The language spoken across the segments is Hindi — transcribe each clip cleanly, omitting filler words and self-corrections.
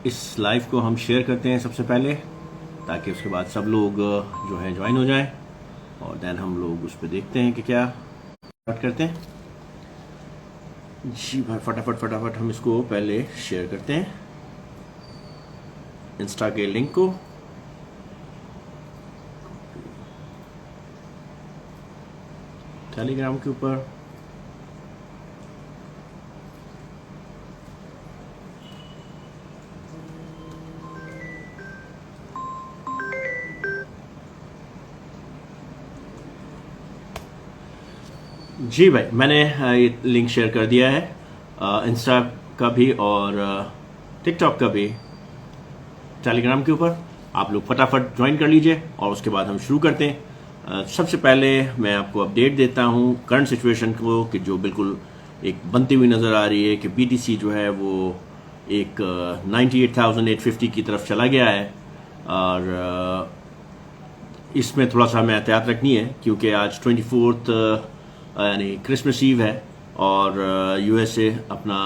इस लाइव को हम शेयर करते हैं सबसे पहले, ताकि उसके बाद सब लोग जो है ज्वाइन हो जाएं, और देन हम लोग उस पर देखते हैं कि क्या स्टार्ट करते हैं। जी भाई, फटाफट फटाफट हम इसको पहले शेयर करते हैं इंस्टा के लिंक को। टेलीग्राम के ऊपर जी भाई, मैंने ये लिंक शेयर कर दिया है इंस्टा का भी और टिकटॉक का भी, टेलीग्राम के ऊपर। आप लोग फटाफट ज्वाइन कर लीजिए और उसके बाद हम शुरू करते हैं। सबसे पहले मैं आपको अपडेट देता हूं करंट सिचुएशन को, कि जो बिल्कुल एक बनती हुई नज़र आ रही है कि बीटीसी जो है वो एक 98,850 की तरफ चला गया है, और इसमें थोड़ा सा हमें एहतियात रखनी है क्योंकि आज 24 यानी क्रिसमस ईव है, और यूएसए अपना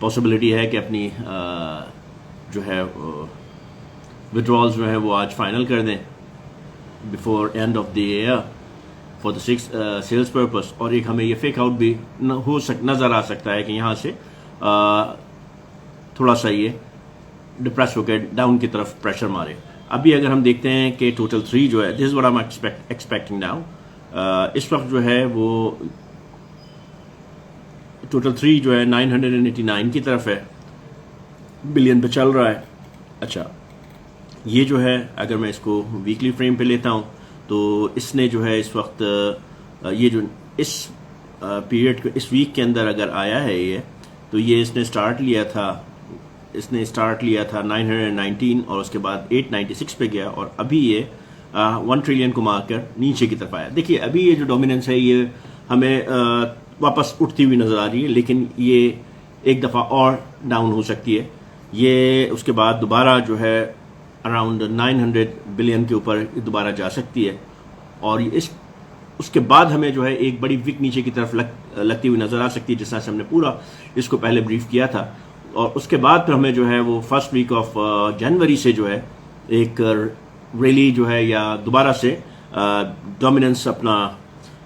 पॉसिबिलिटी है कि अपनी जो है विड्रॉल्स जो है वो आज फाइनल कर दें before end of the year for the sales purpose. और एक हमें ये फेक आउट भी नज़र आ सकता है कि यहाँ से थोड़ा सा ये डिप्रेस होकर डाउन की तरफ प्रेशर मारे। अभी अगर हम देखते हैं कि टोटल 3 जो है, this is what I am expecting now, इस वक्त जो है वो टोटल 3 जो है 989 की तरफ है, बिलियन पे चल रहा है। अच्छा, ये जो है अगर मैं इसको वीकली फ्रेम पे लेता हूँ तो इसने जो है इस वक्त ये जो इस पीरियड को इस वीक के अंदर अगर आया है ये, तो ये इसने स्टार्ट लिया था 919 और उसके बाद 896 पे गया, और अभी ये 1 ट्रिलियन को मारकर नीचे की तरफ आया। देखिए अभी ये जो डोमिनेंस है ये हमें वापस उठती हुई नजर आ रही है, लेकिन ये एक दफ़ा और डाउन हो सकती है। ये उसके बाद दोबारा जो है अराउंड 900 बिलियन के ऊपर दोबारा जा सकती है, और उसके बाद हमें जो है एक बड़ी विक नीचे की तरफ लगती हुई नजर आ सकती है, जिस तरह से हमने पूरा इसको पहले ब्रीफ किया था। और उसके बाद फिर हमें जो है वो फर्स्ट वीक ऑफ जनवरी से जो है एक रैली जो है या दोबारा से डोमिनेंस अपना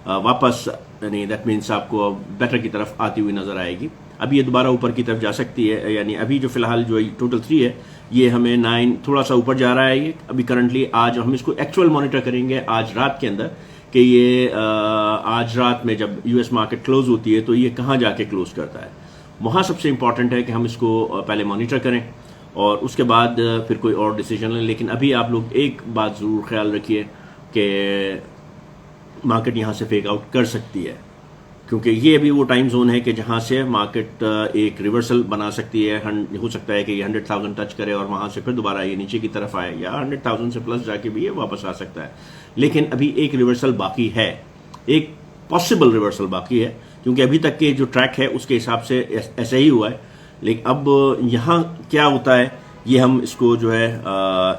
वापस, यानी दैट मीन्स आपको बेटर की तरफ आती हुई नजर आएगी। अभी ये दोबारा ऊपर की तरफ जा सकती है, यानी अभी जो फिलहाल जो टोटल 3 है ये हमें 9 थोड़ा सा ऊपर जा रहा है ये अभी करंटली। आज हम इसको एक्चुअल मॉनिटर करेंगे आज रात के अंदर कि ये आज रात में जब यूएस मार्केट क्लोज होती है तो ये कहाँ जाके क्लोज करता है। वहाँ सबसे इंपॉर्टेंट है कि हम इसको पहले मॉनिटर करें और उसके बाद फिर कोई और डिसीजन लें। लेकिन अभी आप लोग एक बात ज़रूर ख्याल रखिए कि मार्केट यहाँ से फेक आउट कर सकती है, क्योंकि ये अभी वो टाइम जोन है कि जहाँ से मार्केट एक रिवर्सल बना सकती है। हो सकता है कि ये 100,000 टच करे और वहाँ से फिर दोबारा ये नीचे की तरफ आए, या 100,000 से प्लस जाके भी ये वापस आ सकता है। लेकिन अभी एक रिवर्सल बाकी है, एक पॉसिबल रिवर्सल बाकी है, क्योंकि अभी तक के जो ट्रैक है उसके हिसाब से ऐसे ही हुआ है। लेकिन अब यहाँ क्या होता है ये हम इसको जो है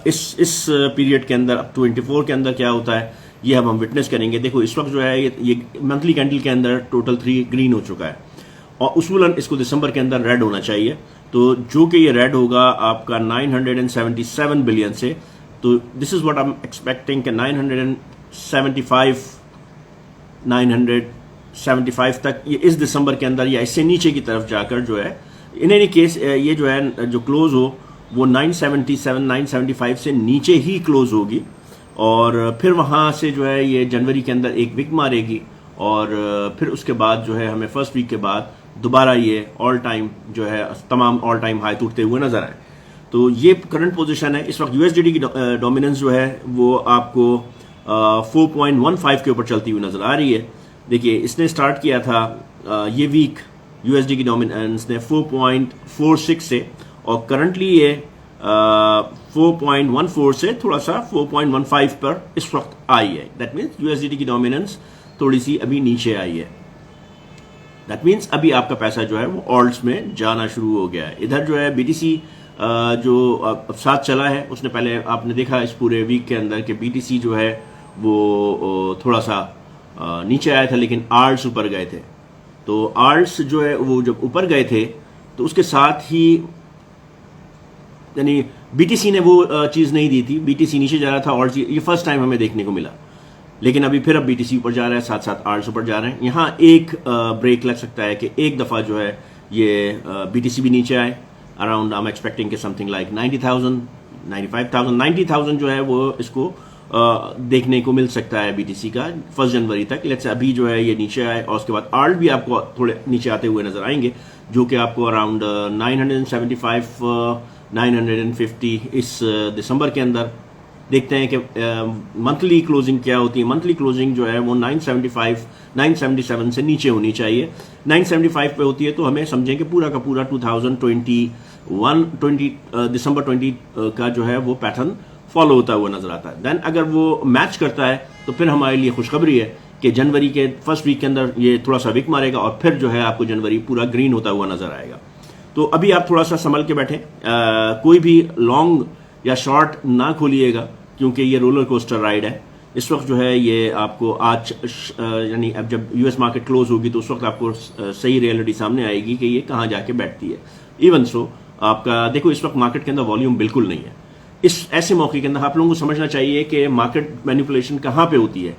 इस पीरियड के अंदर, अब 24 के अंदर क्या होता है ये अब हम विटनेस करेंगे। देखो इस वक्त जो है ये मंथली कैंडल के अंदर टोटल 3 ग्रीन हो चुका है, और उसूलन इसको दिसंबर के अंदर रेड होना चाहिए। तो जो कि ये रेड होगा आपका 977 बिलियन से, तो this is what I am expecting कि 975 तक ये इस दिसंबर के अंदर या इससे नीचे की तरफ जाकर जो है, इन एनी केस ये जो है जो क्लोज हो वो 977 975 से नीचे ही क्लोज होगी, और फिर वहाँ से जो है ये जनवरी के अंदर एक विक मारेगी, और फिर उसके बाद जो है हमें फर्स्ट वीक के बाद दोबारा ये ऑल टाइम जो है तमाम ऑल टाइम हाई टूटते हुए नजर आए। तो ये करंट पोजीशन है। इस वक्त यूएसडीटी की डोमिनेंस जो है वो आपको 4.15 के ऊपर चलती हुई नजर आ रही है। देखिए इसने स्टार्ट किया था ये वीक यूएसडी की डोमिनेंस ने 4.46 से, और करंटली ये 4.14 से थोड़ा सा 4.15 पर इस वक्त आई है। दैट मीन्स यूएसडी की डोमिनेंस थोड़ी सी अभी नीचे आई है। दैट मीन्स अभी आपका पैसा जो है वो ऑल्ट्स में जाना शुरू हो गया है। इधर जो है बीटीसी जो अब साथ चला है, उसने पहले आपने देखा इस पूरे वीक के अंदर कि बीटीसी जो है वो थोड़ा सा नीचे आया था, लेकिन आर्ट्स ऊपर गए थे। तो आर्ट्स जो है वो जब ऊपर गए थे तो उसके साथ ही यानी बीटीसी ने वो चीज़ नहीं दी थी, बीटीसी नीचे जा रहा था और ये फर्स्ट टाइम हमें देखने को मिला। लेकिन अभी फिर अब बीटीसी ऊपर जा रहा है, साथ साथ आर्ट्स ऊपर जा रहे हैं। यहाँ एक ब्रेक लग सकता है कि एक दफ़ा जो है ये बीटीसी भी नीचे आए अराउंड, आई एम एक्सपेक्टिंग कि समथिंग लाइक 90,000, 95,000, 90,000 जो है वो इसको देखने को मिल सकता है बीटीसी का 1 जनवरी तक। लेट्स से अभी जो है ये नीचे आए और उसके बाद आर्ट भी आपको थोड़े नीचे आते हुए नजर आएंगे, जो कि आपको अराउंड 975, 950 इस दिसंबर के अंदर। देखते हैं कि मंथली क्लोजिंग क्या होती है। मंथली क्लोजिंग जो है वो 975, 977 से नीचे होनी चाहिए। 975 पे होती है तो हमें समझें कि पूरा का पूरा 2021 दिसंबर 20 का जो है वो पैटर्न फॉलो होता हुआ नजर आता है। देन अगर वो मैच करता है तो फिर हमारे लिए खुशखबरी है कि जनवरी के फर्स्ट वीक के अंदर ये थोड़ा सा विक मारेगा और फिर जो है आपको जनवरी पूरा ग्रीन होता हुआ नजर आएगा। तो अभी आप थोड़ा सा संभल के बैठें, कोई भी लॉन्ग या शॉर्ट ना खोलिएगा क्योंकि ये रोलर कोस्टर राइड है। इस वक्त जो है ये आपको आज यानी अब जब यूएस मार्केट क्लोज होगी तो उस वक्त आपको सही रियलिटी सामने आएगी कि ये कहाँ जाके बैठती है। इवन सो आपका देखो इस वक्त मार्केट के अंदर वॉल्यूम बिल्कुल नहीं है। इस ऐसे मौके के अंदर आप लोगों को समझना चाहिए कि मार्केट मैनिपुलेशन कहाँ पे होती है,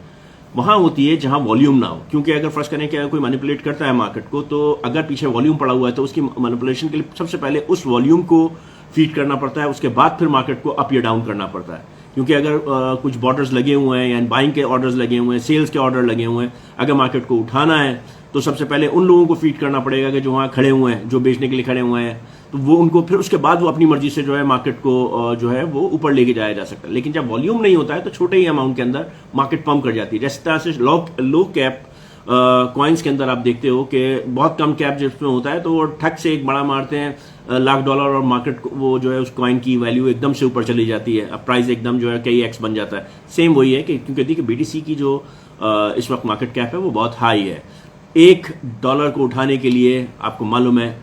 वहां होती है जहां वॉल्यूम ना हो। क्योंकि अगर फर्स्ट करें कि अगर कोई मैनिपुलेट करता है मार्केट को, तो अगर पीछे वॉल्यूम पड़ा हुआ है तो उसकी मैनिपुलेशन के लिए सबसे पहले उस वॉल्यूम को फीड करना पड़ता है, उसके बाद फिर मार्केट को अप या डाउन करना पड़ता है। क्योंकि अगर कुछ बॉर्डर्स लगे हुए हैं या बाइंग के ऑर्डर्स लगे हुए हैं, सेल्स के ऑर्डर लगे हुए हैं, अगर मार्केट को उठाना है तो सबसे पहले उन लोगों को फीड करना पड़ेगा कि जो वहां खड़े हुए हैं, जो बेचने के लिए खड़े हुए हैं, तो वो उनको फिर उसके बाद वो अपनी मर्जी से जो है मार्केट को जो है वो ऊपर लेके जाया जा सकता है। लेकिन जब वॉल्यूम नहीं होता है तो छोटे ही अमाउंट के अंदर मार्केट पंप कर जाती है। जिस तरह से लो कैप कॉइन्स के अंदर आप देखते हो कि बहुत कम कैप जिसमें होता है तो वो ठक से एक बड़ा मारते हैं $1,00,000 और मार्केट वो जो है उस कॉइन की वैल्यू एकदम से ऊपर चली जाती है, अब प्राइस एकदम जो है कई एक्स बन जाता है। सेम वही है कि क्योंकि देखिए बीटीसी की जो इस वक्त मार्केट कैप है वो बहुत हाई है। $1 को उठाने के लिए आपको मालूम है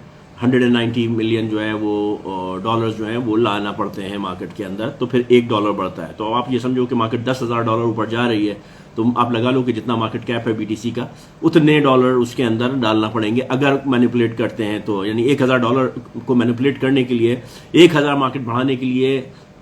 190 मिलियन जो है वो डॉलर्स जो है वो लाना पड़ते हैं मार्केट के अंदर, तो फिर $1 बढ़ता है। तो आप ये समझो कि मार्केट $10,000 ऊपर जा रही है तो आप लगा लो कि जितना मार्केट कैप है बीटीसी का उतने डॉलर उसके अंदर डालना पड़ेंगे अगर मैनिपुलेट करते हैं तो। यानी $1,000 को मैनिपुलेट करने के लिए 1,000 मार्केट बढ़ाने के लिए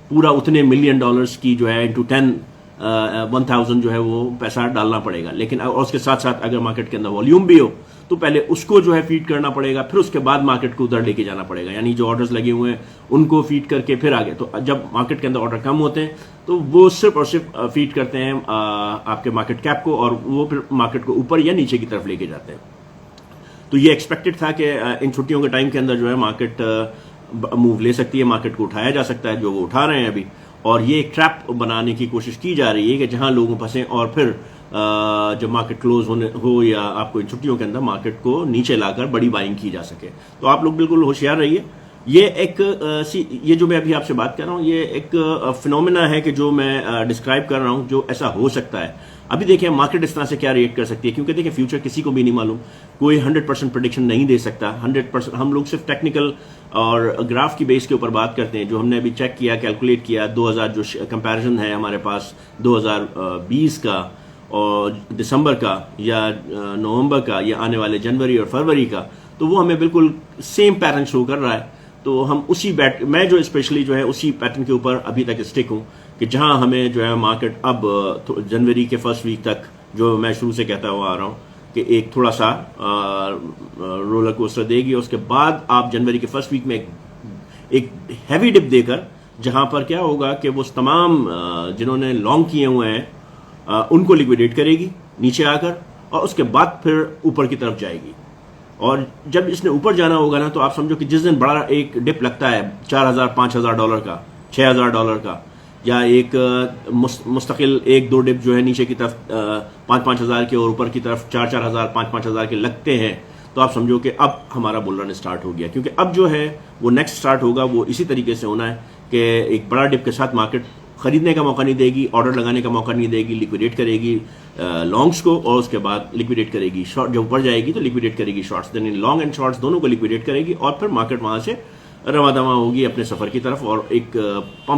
पूरा उतने मिलियन डॉलर्स की जो है इंटू 10,000 जो है वो पैसा डालना पड़ेगा। लेकिन और उसके साथ साथ अगर मार्केट के अंदर वॉल्यूम भी हो तो पहले उसको जो है फीड करना पड़ेगा, फिर उसके बाद मार्केट को उधर लेके जाना पड़ेगा। यानी जो ऑर्डर्स लगे हुए हैं उनको फीड करके फिर आगे। तो जब मार्केट के अंदर ऑर्डर कम होते हैं तो वो सिर्फ और सिर्फ फीड करते हैं आपके मार्केट कैप को और वो फिर मार्केट को ऊपर या नीचे की तरफ लेके जाते हैं। तो ये एक्सपेक्टेड था कि इन छुट्टियों के टाइम के अंदर जो है मार्केट मूव ले सकती है, मार्केट को उठाया जा सकता है, जो वो उठा रहे हैं अभी। और ये एक ट्रैप बनाने की कोशिश की जा रही है कि जहां लोग फंसे और फिर जब मार्केट क्लोज होने हो या आपको इन छुट्टियों के अंदर मार्केट को नीचे लाकर बड़ी बाइंग की जा सके। तो आप लोग बिल्कुल होशियार रहिए। ये एक ये जो मैं अभी आपसे बात कर रहा हूँ ये एक फिनोमेना है कि जो मैं डिस्क्राइब कर रहा हूँ, जो ऐसा हो सकता है। अभी देखिए मार्केट इस तरह से क्या रिएक्ट कर सकती है, क्योंकि देखिए फ्यूचर किसी को भी नहीं मालूम, कोई 100% प्रेडिक्शन नहीं दे सकता। 100% हम लोग सिर्फ टेक्निकल और ग्राफ की बेस के ऊपर बात करते हैं। जो हमने अभी चेक किया, कैलकुलेट किया, 2000 जो कंपैरिजन है हमारे पास 2020 का और दिसंबर का या नवंबर का या आने वाले जनवरी और फरवरी का, तो वो हमें बिल्कुल सेम पैटर्न शो कर रहा है। तो हम उसी मैं जो स्पेशली जो है उसी पैटर्न के ऊपर अभी तक स्टिक हूं कि जहां हमें जो है मार्केट अब जनवरी के फर्स्ट वीक तक, जो मैं शुरू से कहता हुआ आ रहा हूं कि एक थोड़ा सा रोलर कोस्टर देगी। उसके बाद आप जनवरी के फर्स्ट वीक में एक हैवी डिप देकर जहां पर क्या होगा कि वो तमाम जिन्होंने लॉन्ग किए हुए हैं उनको लिक्विडेट करेगी नीचे आकर, और उसके बाद फिर ऊपर की तरफ जाएगी। और जब इसने ऊपर जाना होगा ना, तो आप समझो कि जिस दिन बड़ा एक डिप लगता है $4,000 $5,000 का, $6,000 का, या एक मुस्तकिल 1-2 डिप जो है नीचे की तरफ 5,000 के और ऊपर की तरफ 4,000 5,000 के लगते हैं, तो आप समझो कि अब हमारा बुल रन स्टार्ट हो गया। क्योंकि अब जो है वो नेक्स्ट स्टार्ट होगा वो इसी तरीके से होना है कि एक बड़ा डिप के साथ मार्केट खरीदने का मौका नहीं देगी, ऑर्डर लगाने का मौका नहीं देगी, लिक्विडेट करेगी लॉन्ग्स को और उसके बाद लिक्विडेट करेगी शॉर्ट। जब ऊपर जाएगी तो लिक्विडेट करेगी shorts, then long and shorts दोनों को लिक्विडेट करेगी और फिर मार्केट वहां से रवादमा होगी अपने सफर की तरफ और एक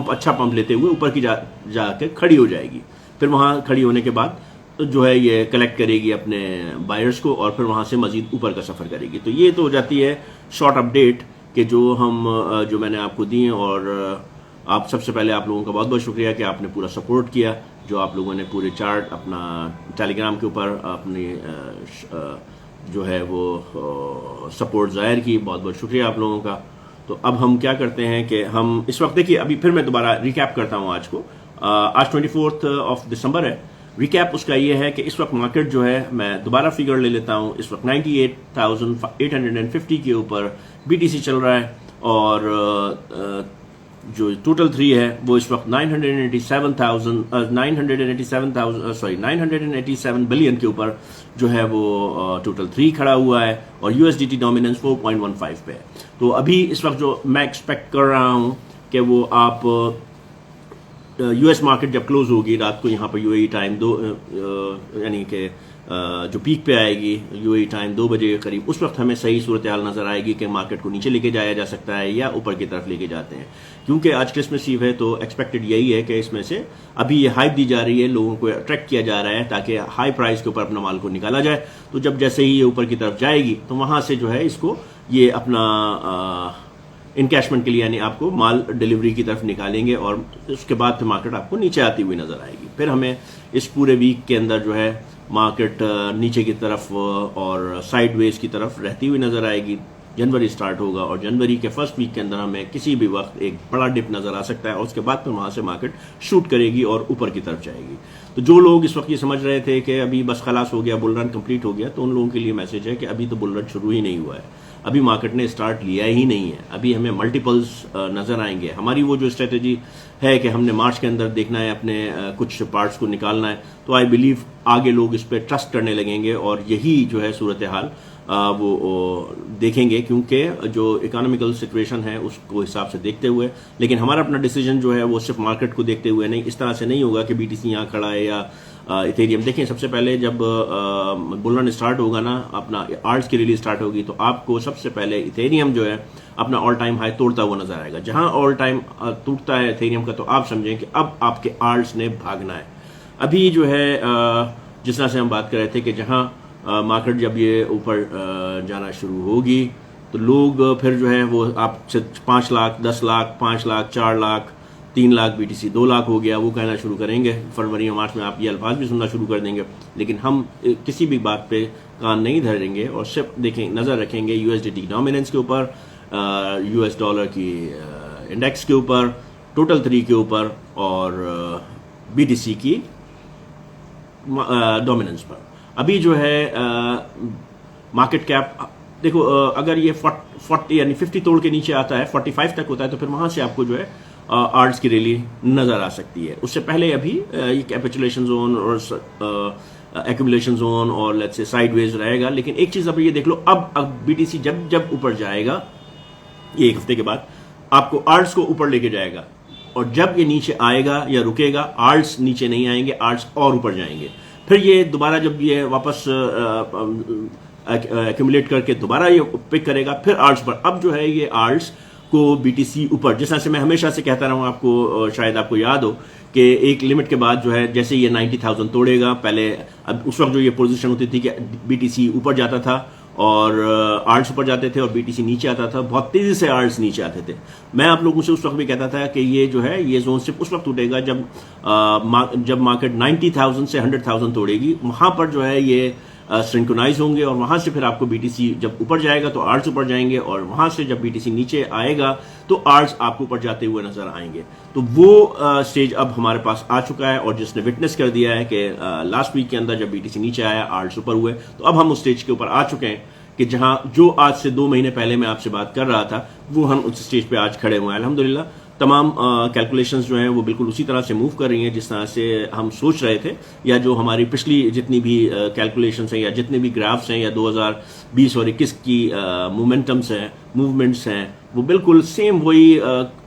अच्छा पंप लेते हुए ऊपर की जाके खड़ी हो जाएगी। फिर वहां खड़ी होने के बाद तो जो है ये कलेक्ट करेगी अपने बायर्स को और फिर वहां से मजीद ऊपर का सफर करेगी। तो ये तो हो जाती है शॉर्ट अपडेट कि जो मैंने आपको दिए, और आप सबसे पहले आप लोगों का बहुत बहुत शुक्रिया कि आपने पूरा सपोर्ट किया, जो आप लोगों ने पूरे चार्ट अपना टेलीग्राम के ऊपर अपनी जो है वो सपोर्ट ज़ाहिर की। बहुत बहुत शुक्रिया आप लोगों का। तो अब हम क्या करते हैं कि हम इस वक्त देखिए, अभी फिर मैं दोबारा रिकैप करता हूँ आज को। आज 24 ऑफ दिसंबर है। रिकैप उसका ये है कि इस वक्त मार्केट जो है, मैं दोबारा फिगर ले लेता हूँ, इस वक्त 98,850 के ऊपर बीटीसी चल रहा है, और जो टोटल 3 है वो इस वक्त 987 बिलियन के ऊपर जो है वो टोटल 3 खड़ा हुआ है, और यूएसडीटी डोमिनेंस 4.15 पे है। तो अभी इस वक्त जो मैं एक्सपेक्ट कर रहा हूं कि वो आप यूएस मार्केट जब क्लोज होगी रात को यहाँ पर यूएई टाइम 2 यानी कि जो पीक पे आएगी यूएई टाइम 2 बजे के करीब, उस वक्त हमें सही सूरत हाल नजर आएगी कि मार्केट को नीचे लेके जाया जा सकता है या ऊपर की तरफ लेके जाते हैं। क्योंकि आज क्रिसमस ईव है, तो एक्सपेक्टेड यही है कि इसमें से अभी ये हाइप दी जा रही है, लोगों को अट्रैक्ट किया जा रहा है ताकि हाई प्राइस के ऊपर अपना माल को निकाला जाए। तो जब जैसे ही ये ऊपर की तरफ जाएगी तो वहां से जो है इसको ये अपना इनकैशमेंट के लिए यानी आपको माल डिलीवरी की तरफ निकालेंगे, और उसके बाद फिर मार्केट आपको नीचे आती हुई नजर आएगी। फिर हमें इस पूरे वीक के अंदर जो है मार्केट नीचे की तरफ और साइडवेज की तरफ रहती हुई नजर आएगी। जनवरी स्टार्ट होगा और जनवरी के फर्स्ट वीक के अंदर हमें किसी भी वक्त एक बड़ा डिप नजर आ सकता है, और उसके बाद फिर वहां से मार्केट शूट करेगी और ऊपर की तरफ जाएगी। तो जो लोग इस वक्त ये समझ रहे थे कि अभी बस खलास हो गया, बुल रन कंप्लीट हो गया, तो उन लोगों के लिए मैसेज है कि अभी तो बुल रन शुरू ही नहीं हुआ है, अभी मार्केट ने स्टार्ट लिया ही नहीं है। अभी हमें मल्टीपल्स नजर आएंगे। हमारी वो जो स्ट्रेटेजी है कि हमने मार्च के अंदर देखना है, अपने कुछ पार्ट्स को निकालना है, तो आई बिलीव आगे लोग इस पर ट्रस्ट करने लगेंगे, और यही जो है सूरत हाल वो देखेंगे, क्योंकि जो इकोनॉमिकल सिचुएशन है उसको हिसाब से देखते हुए। लेकिन हमारा अपना डिसीजन जो है वो सिर्फ मार्केट को देखते हुए नहीं, इस तरह से नहीं होगा कि बीटीसी यहाँ खड़ा है या इथेरियम। देखें, सबसे पहले जब बुल रन स्टार्ट होगा ना, अपना आर्ट्स की रिलीज स्टार्ट होगी, तो आपको सबसे पहले इथेरियम जो है अपना ऑल टाइम हाई तोड़ता हुआ नजर आएगा। जहां ऑल टाइम टूटता है इथेरियम का, तो आप समझें कि अब आपके आर्ट्स ने भागना है। अभी जो है जिस तरह से हम बात कर रहे थे कि जहां मार्केट जब ये ऊपर जाना शुरू होगी, तो लोग फिर जो है वो आप 5 लाख, 10 लाख, 5 लाख, 4 लाख, 3 लाख, बीटीसी 2 लाख हो गया, वो कहना शुरू करेंगे। फरवरी और मार्च में आप ये अल्फाज भी सुनना शुरू कर देंगे। लेकिन हम किसी भी बात पे कान नहीं धरेंगे और सिर्फ देखें, नजर रखेंगे यूएसडीटी की डोमिनेंस के ऊपर, यूएस डॉलर की इंडेक्स के ऊपर, टोटल 3 के ऊपर, और बीटीसी की डोमिनेंस पर। अभी जो है मार्केट कैप देखो, अगर ये 40 यानी 50 तोड़ के नीचे आता है, 45 तक होता है, तो फिर वहां से आपको जो है आर्ट्स की रैली नजर आ सकती है। उससे पहले अभी ये कैपिचुलेशन जोन और एक्यूमुलेशन जोन और लेट्स से साइडवेज रहेगा। लेकिन एक चीज अब ये देख लो, अब बीटीसी जब जब ऊपर जाएगा, ये एक हफ्ते के बाद आपको आर्ट्स को ऊपर लेके जाएगा, और जब ये नीचे आएगा या रुकेगा, आर्ट्स नीचे नहीं आएंगे, आर्ट्स और ऊपर जाएंगे। फिर ये दोबारा जब ये वापस एक्यूमुलेट करके दोबारा ये पिक करेगा, फिर आर्ट्स पर। अब जो है ये आर्ट्स को बीटीसी ऊपर, जिस तरह से मैं हमेशा से कहता रहा हूं, आपको शायद आपको याद हो कि एक लिमिट के बाद जो है जैसे ये 90,000 तोड़ेगा, पहले अब उस वक्त जो ये पोजीशन होती थी कि बीटीसी ऊपर जाता था और आर्ट्स ऊपर जाते थे और बीटीसी नीचे आता था, बहुत तेजी से आर्ट्स नीचे आते थे। मैं आप लोगों से उस वक्त भी कहता था कि ये जो है ये जोन सिर्फ उस वक्त टूटेगा जब मार्केट 90,000 से 100,000 तोड़ेगी, वहां पर जो है ये सिंक्रोनाइज होंगे, और वहां से फिर आपको बीटीसी जब ऊपर जाएगा तो आर्ट्स ऊपर जाएंगे, और वहां से जब बीटीसी नीचे आएगा तो आर्ट्स आपको ऊपर जाते हुए नजर आएंगे। तो वो स्टेज अब हमारे पास आ चुका है, और जिसने विटनेस कर दिया है कि लास्ट वीक के अंदर जब बीटीसी नीचे आया, आर्ट्स ऊपर हुए, तो अब हम उस स्टेज के ऊपर आ चुके हैं कि जहां जो आज से 2 महीने पहले मैं आपसे बात कर रहा था, वो हम उस स्टेज पे आज खड़े हुए हैं। अल्हम्दुलिल्लाह तमाम कैलकुलेशंस जो हैं वो बिल्कुल उसी तरह से मूव कर रही हैं जिस तरह से हम सोच रहे थे, या जो हमारी पिछली जितनी भी कैलकुलेशंस हैं या जितने भी ग्राफ्स हैं या 2020 और 21 की मोमेंटम्स हैं, मूवमेंट्स हैं, वो बिल्कुल सेम वही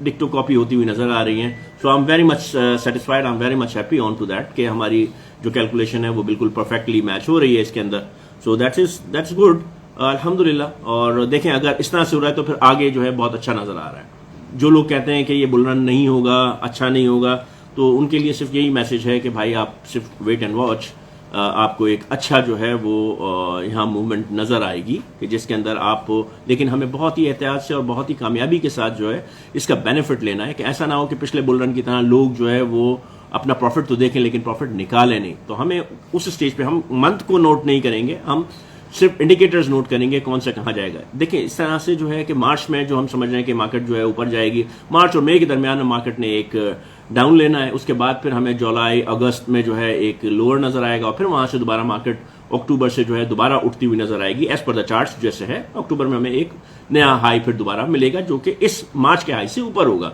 डिक्टो कॉपी होती हुई नजर आ रही हैं। So I am very much satisfied, I am very much happy on to that कि हमारी जो कैलकुलेशन है वो बिल्कुल परफेक्टली मैच हो रही है इसके अंदर। सो दैट्स गुड, अल्हम्दुलिल्लाह। और देखें, अगर इस तरह से हो रहा है तो फिर आगे जो है बहुत अच्छा नजर आ रहा है। जो लोग कहते हैं कि ये बुल रन नहीं होगा, अच्छा नहीं होगा, तो उनके लिए सिर्फ यही मैसेज है कि भाई आप सिर्फ वेट एंड वॉच, आपको एक अच्छा जो है वो यहाँ मूवमेंट नज़र आएगी कि जिसके अंदर आप, लेकिन हमें बहुत ही एहतियात से और बहुत ही कामयाबी के साथ जो है इसका बेनिफिट लेना है कि ऐसा ना हो कि पिछले बुल रन की तरह लोग जो है वो अपना प्रॉफिट तो देखें लेकिन प्रॉफिट निकालें नहीं। तो हमें उस स्टेज पे हम मंथ को नोट नहीं करेंगे, हम सिर्फ इंडिकेटर्स नोट करेंगे कौन सा कहाँ जाएगा। देखिए इस तरह से जो है कि मार्च में जो हम समझ रहे हैं कि मार्केट जो है ऊपर जाएगी, मार्च और मई के दरमियान में मार्केट ने एक डाउन लेना है, उसके बाद फिर हमें जुलाई अगस्त में जो है एक लोअर नजर आएगा और फिर वहां से दोबारा मार्केट अक्टूबर से जो है दोबारा उठती हुई नजर आएगी एज पर द चार्ट्स जैसे है। अक्टूबर में हमें एक नया हाई फिर दोबारा मिलेगा जो कि इस मार्च के हाई से ऊपर होगा,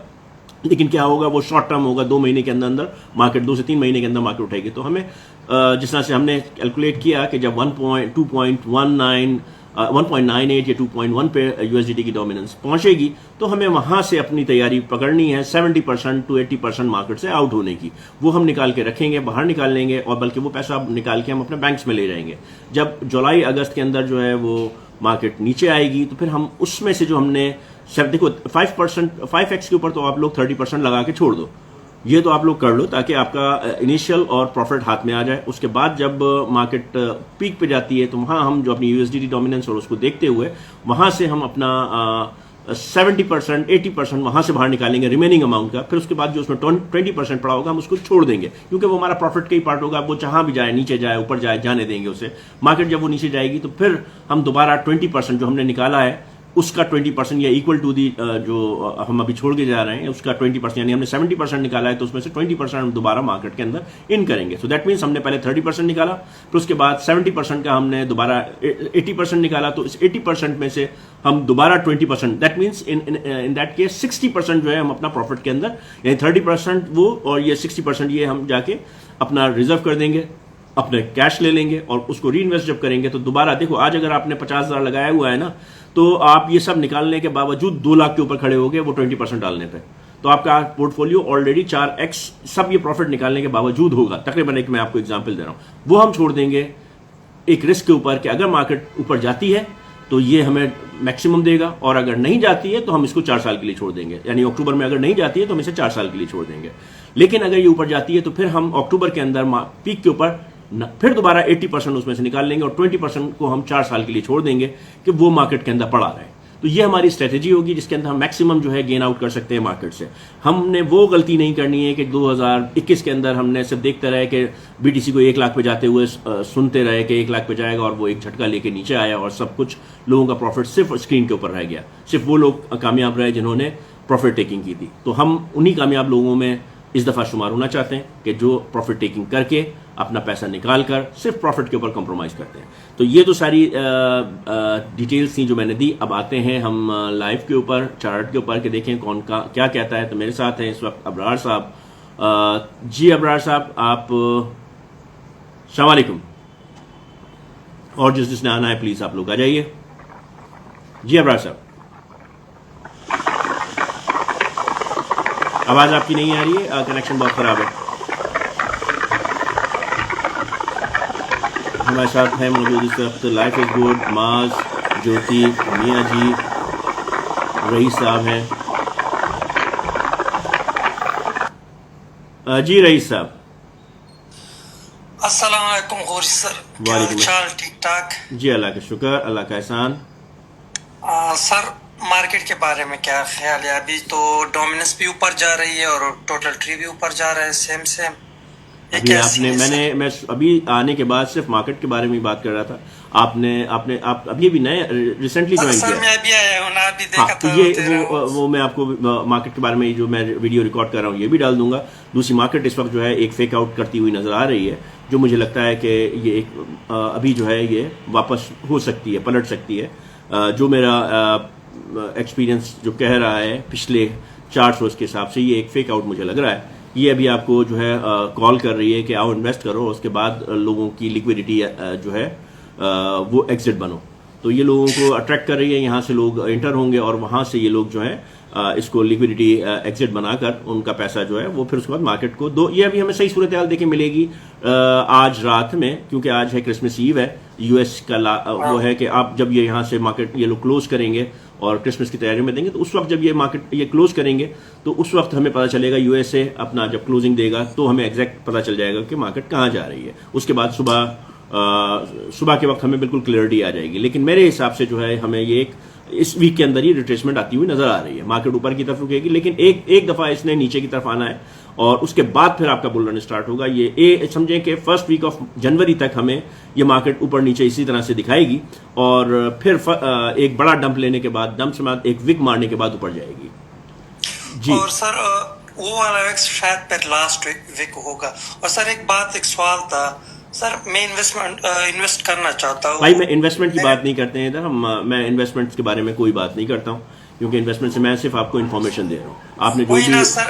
लेकिन क्या होगा वो शॉर्ट टर्म होगा, 2 महीने के अंदर अंदर मार्केट, 2 से 3 महीने के अंदर मार्केट उठेगी। तो हमें जिस तरह से हमने कैलकुलेट किया कि जब 1.98 या 2.1 पे यूएसडीटी की डोमिनेंस पहुंचेगी तो हमें वहां से अपनी तैयारी पकड़नी है 70% to 80% मार्केट से आउट होने की। वो हम निकाल के रखेंगे, बाहर निकाल लेंगे और बल्कि वो पैसा निकाल के हम अपने बैंक्स में ले जाएंगे। जब जुलाई अगस्त के अंदर जो है वो मार्केट नीचे आएगी तो फिर हम उसमें से जो हमने देखो 5x के ऊपर तो आप लोग 30% लगा के छोड़ दो, ये तो आप लोग कर लो ताकि आपका इनिशियल और प्रॉफिट हाथ में आ जाए। उसके बाद जब मार्केट पीक पे जाती है तो वहां हम जो अपनी यूएसडीटी डोमिनेंस और उसको देखते हुए वहां से हम अपना 70% 80% वहां से बाहर निकालेंगे रिमेनिंग अमाउंट का। फिर उसके बाद जो उसमें 20% पड़ा होगा हम उसको छोड़ देंगे क्योंकि वो हमारा प्रॉफिट का ही पार्ट होगा। वो जहां भी जाए, नीचे जाए ऊपर जाए, जाने देंगे उसे। मार्केट जब वो नीचे जाएगी तो फिर हम दोबारा 20% जो हमने निकाला है उसका 20% या इक्वल टू दी जो हम अभी छोड़ के जा रहे हैं उसका 20%, यानी हमने 70% निकाला है तो उसमें से 20% हम दोबारा मार्केट के अंदर इन करेंगे। सो दैट मीन्स हमने पहले 30% निकाला, फिर उसके बाद 70% का हमने दोबारा 80% निकाला, तो इस 80% में से हम दोबारा 20%, that means in that case 60% जो है हम अपना प्रॉफिट के अंदर, यानी 30% वो और ये 60% ये हम जाके अपना रिजर्व कर देंगे, अपने कैश ले लेंगे और उसको री इन्वेस्ट जब करेंगे तो दोबारा देखो आज अगर आपने 50,000 लगाया हुआ है ना तो आप ये सब निकालने के बावजूद 2 लाख के ऊपर खड़े हो गए वो 20% डालने पे, तो आपका पोर्टफोलियो ऑलरेडी 4x सब ये प्रॉफिट निकालने के बावजूद होगा। तकरीबन एक मैं आपको एग्जांपल दे रहा हूं, वो हम छोड़ देंगे एक रिस्क के ऊपर कि अगर मार्केट ऊपर जाती है तो ये हमें मैक्सिमम देगा और अगर नहीं जाती है तो हम इसको 4 साल के लिए छोड़ देंगे, यानी अक्टूबर में अगर नहीं जाती है तो हम इसे 4 साल के लिए छोड़ देंगे। लेकिन अगर ये ऊपर जाती है तो फिर हम अक्टूबर के अंदर पीक के ऊपर फिर दोबारा 80% उसमें से निकाल लेंगे और 20% को हम 4 साल के लिए छोड़ देंगे कि वो मार्केट के अंदर पड़ा रहे। तो ये हमारी स्ट्रेटेजी होगी जिसके अंदर हम मैक्सिमम जो है गेन आउट कर सकते हैं मार्केट से। हमने वो गलती नहीं करनी है कि 2021 के अंदर हमने सिर्फ देखते रहे कि बीटीसी को 1 लाख पे जाते हुए सुनते रहे कि 1 लाख पे जाएगा और वो एक झटका लेके नीचे आया और सब कुछ लोगों का प्रॉफिट सिर्फ स्क्रीन के ऊपर रह गया। सिर्फ वो लोग कामयाब रहे जिन्होंने प्रॉफिट टेकिंग की थी। तो हम उन्हीं कामयाब लोगों में इस दफा शुमार होना चाहते हैं कि जो प्रॉफिट टेकिंग करके अपना पैसा निकाल कर सिर्फ प्रॉफिट के ऊपर कॉम्प्रोमाइज करते हैं। तो ये तो सारी डिटेल्स थी जो मैंने दी। अब आते हैं हम लाइव के ऊपर, चार्ट के ऊपर, कि देखें कौन का क्या कहता है। तो मेरे साथ हैं इस वक्त अबरार साहब। जी अबरार साहब, आप अस्सलाम वालेकुम, और जिसने आना है प्लीज आप लोग आ जाइए। जी अबरार साहब, आवाज आपकी नहीं आ रही है, कनेक्शन बहुत खराब है। हमारे साथ हैं मौजूद इस वक्त लाइफ इज गुड, माज, ज्योति, मियाँ जी, रईस साहब हैं। जी रईस साहब, अस्सलाम वालेकुम गौरी सर, वालेकुम हाल ठीक ठाक? जी अल्लाह का शुक्र, अल्लाह का एहसान। सर मार्केट के बारे में क्या ख्याल है? अभी तो डोमिनेंस भी ऊपर जा रही है और टोटल ट्री भी ऊपर जा रहा है, सेम अभी आपने मैं अभी आने के बाद सिर्फ मार्केट के बारे में बात कर रहा था। आप अभी भी नए रिसेंटली ज्वाइन किया? मैं अभी आया हूं ना, अभी देखा हाँ, तो था ये वो मैं आपको मार्केट के बारे में जो मैं वीडियो रिकॉर्ड कर रहा हूँ ये भी डाल दूंगा। दूसरी मार्केट इस वक्त जो है एक फेक आउट करती हुई नजर आ रही है, जो मुझे लगता है कि ये एक अभी जो है ये वापस हो सकती है, पलट सकती है। जो मेरा एक्सपीरियंस जो कह रहा है पिछले 4 रोज के हिसाब से ये एक फेक आउट मुझे लग रहा है। ये अभी आपको जो है कॉल कर रही है कि आओ इन्वेस्ट करो, उसके बाद लोगों की लिक्विडिटी जो है वो एग्जिट बनो। तो ये लोगों को अट्रैक्ट कर रही है, यहाँ से लोग एंटर होंगे और वहां से ये लोग जो है इसको लिक्विडिटी एग्जिट बनाकर उनका पैसा जो है वो फिर उसके बाद मार्केट को दो। ये अभी हमें सही सूरत हाल देखिए मिलेगी आज रात में, क्योंकि आज है क्रिसमस ईव है। यूएस का वो है कि आप जब ये यहाँ से मार्केट ये लोग क्लोज करेंगे और क्रिसमस की तैयारियों में देंगे, तो उस वक्त जब ये मार्केट ये क्लोज करेंगे तो उस वक्त हमें पता चलेगा, यूएसए अपना जब क्लोजिंग देगा तो हमें एग्जैक्ट पता चल जाएगा कि मार्केट कहाँ जा रही है। उसके बाद सुबह के वक्त हमें बिल्कुल क्लियरिटी आ जाएगी। लेकिन मेरे हिसाब से जो है हमें ये इस वीक के अंदर ही रिट्रेसमेंट आती हुई नजर आ रही है। मार्केट ऊपर की तरफ रुकेगी, लेकिन एक दफा इसने नीचे की तरफ आना है और उसके बाद फिर आपका बुल रन स्टार्ट होगा। ये समझें कि फर्स्ट वीक ऑफ जनवरी तक हमें ये मार्केट ऊपर नीचे इसी तरह से दिखाएगी और फिर एक बड़ा डंप लेने के बाद, डंप से बाद एक विक मारने के बाद ऊपर जाएगी जी। और सर वो वाला वीक शायद फिर लास्ट वीक होगा। और सर एक सवाल था सर, मैं इन्वेस्ट करना चाहता हूँ। भाई मैं इन्वेस्टमेंट की बात नहीं करते हैं इधर, मैं इन्वेस्टमेंट के बारे में कोई बात नहीं करता हूँ, क्योंकि इन्वेस्टमेंट से मैं सिर्फ आपको इन्फॉर्मेशन दे रहा हूँ। आपने जो भी सर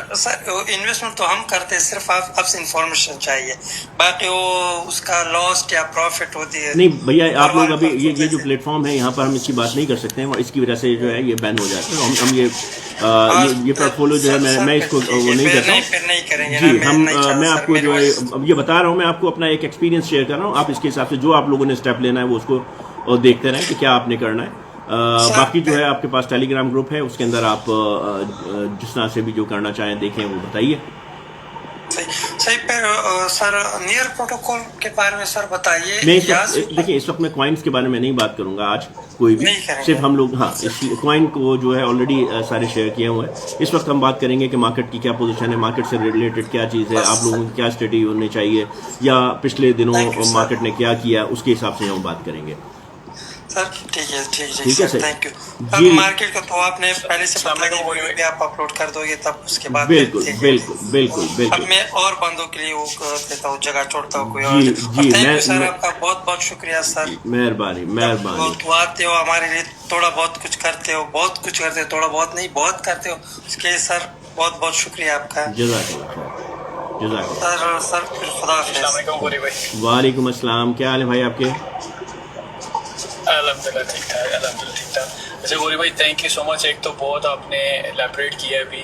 इन्वेस्टमेंट तो हम करते हैं, सिर्फ आपसे इन्फॉर्मेशन चाहिए, बाकी वो उसका लॉस या प्रॉफिट होती है। नहीं भैया, आप लोग अभी ये जो प्लेटफॉर्म है यहाँ पर हम इसकी बात नहीं कर सकते हैं और इसकी वजह से जो है ये बैन हो जाता है। हम ये पोर्टफोलियो जो है मैं इसको वो नहीं करता हूँ जी। मैं आपको जो है अब ये बता रहा हूँ, मैं आपको अपना एक एक्सपीरियंस शेयर कर रहा हूँ। आप इसके हिसाब से जो आप लोगों ने स्टेप लेना है वो उसको देखते रहें कि क्या आपने करना है। बाकी जो है आपके पास टेलीग्राम ग्रुप है, उसके अंदर आप जिस तरह से भी जो करना चाहें देखें वो बताइए। सही पर सर नियर प्रोटोकॉल के बारे में सर बताइए। देखिए इस वक्त मैं कॉइन्स के बारे में नहीं बात करूंगा आज कोई भी, सिर्फ हम लोग इस कॉइन को जो है ऑलरेडी सारे शेयर किए हुए हैं। इस वक्त हम बात करेंगे कि मार्केट की क्या पोजीशन है, मार्केट से रिलेटेड क्या चीज़ है, आप लोगों की क्या स्ट्रेटेजी होनी चाहिए, या पिछले दिनों मार्केट ने क्या किया, उसके हिसाब से हम बात करेंगे। सर ठीक है सर, थैंक यू जी। मार्केट को तो आपने पहले से भी आप अपलोड कर दोगे, तब उसके बाद बिल्कुल। अब मैं और बंदों के लिए वो देता हूँ, जगह छोड़ता हूँ कोई और। थैंक यू सर, आपका बहुत शुक्रिया सर, मेहरबानी। आते हो हमारे लिए, थोड़ा बहुत कुछ करते हो, थोड़ा बहुत नहीं बहुत करते हो, उसके लिए सर बहुत शुक्रिया आपका। सर फिर खुदा हाफिज़। वालेकुम अस्सलाम, क्या हाल है भाई आपके? अल्हम्दुलिल्लाह ठीक ठाक। वैसे गौरी भाई थैंक यू सो मच। एक तो बहुत आपने एलैबोरेट किया अभी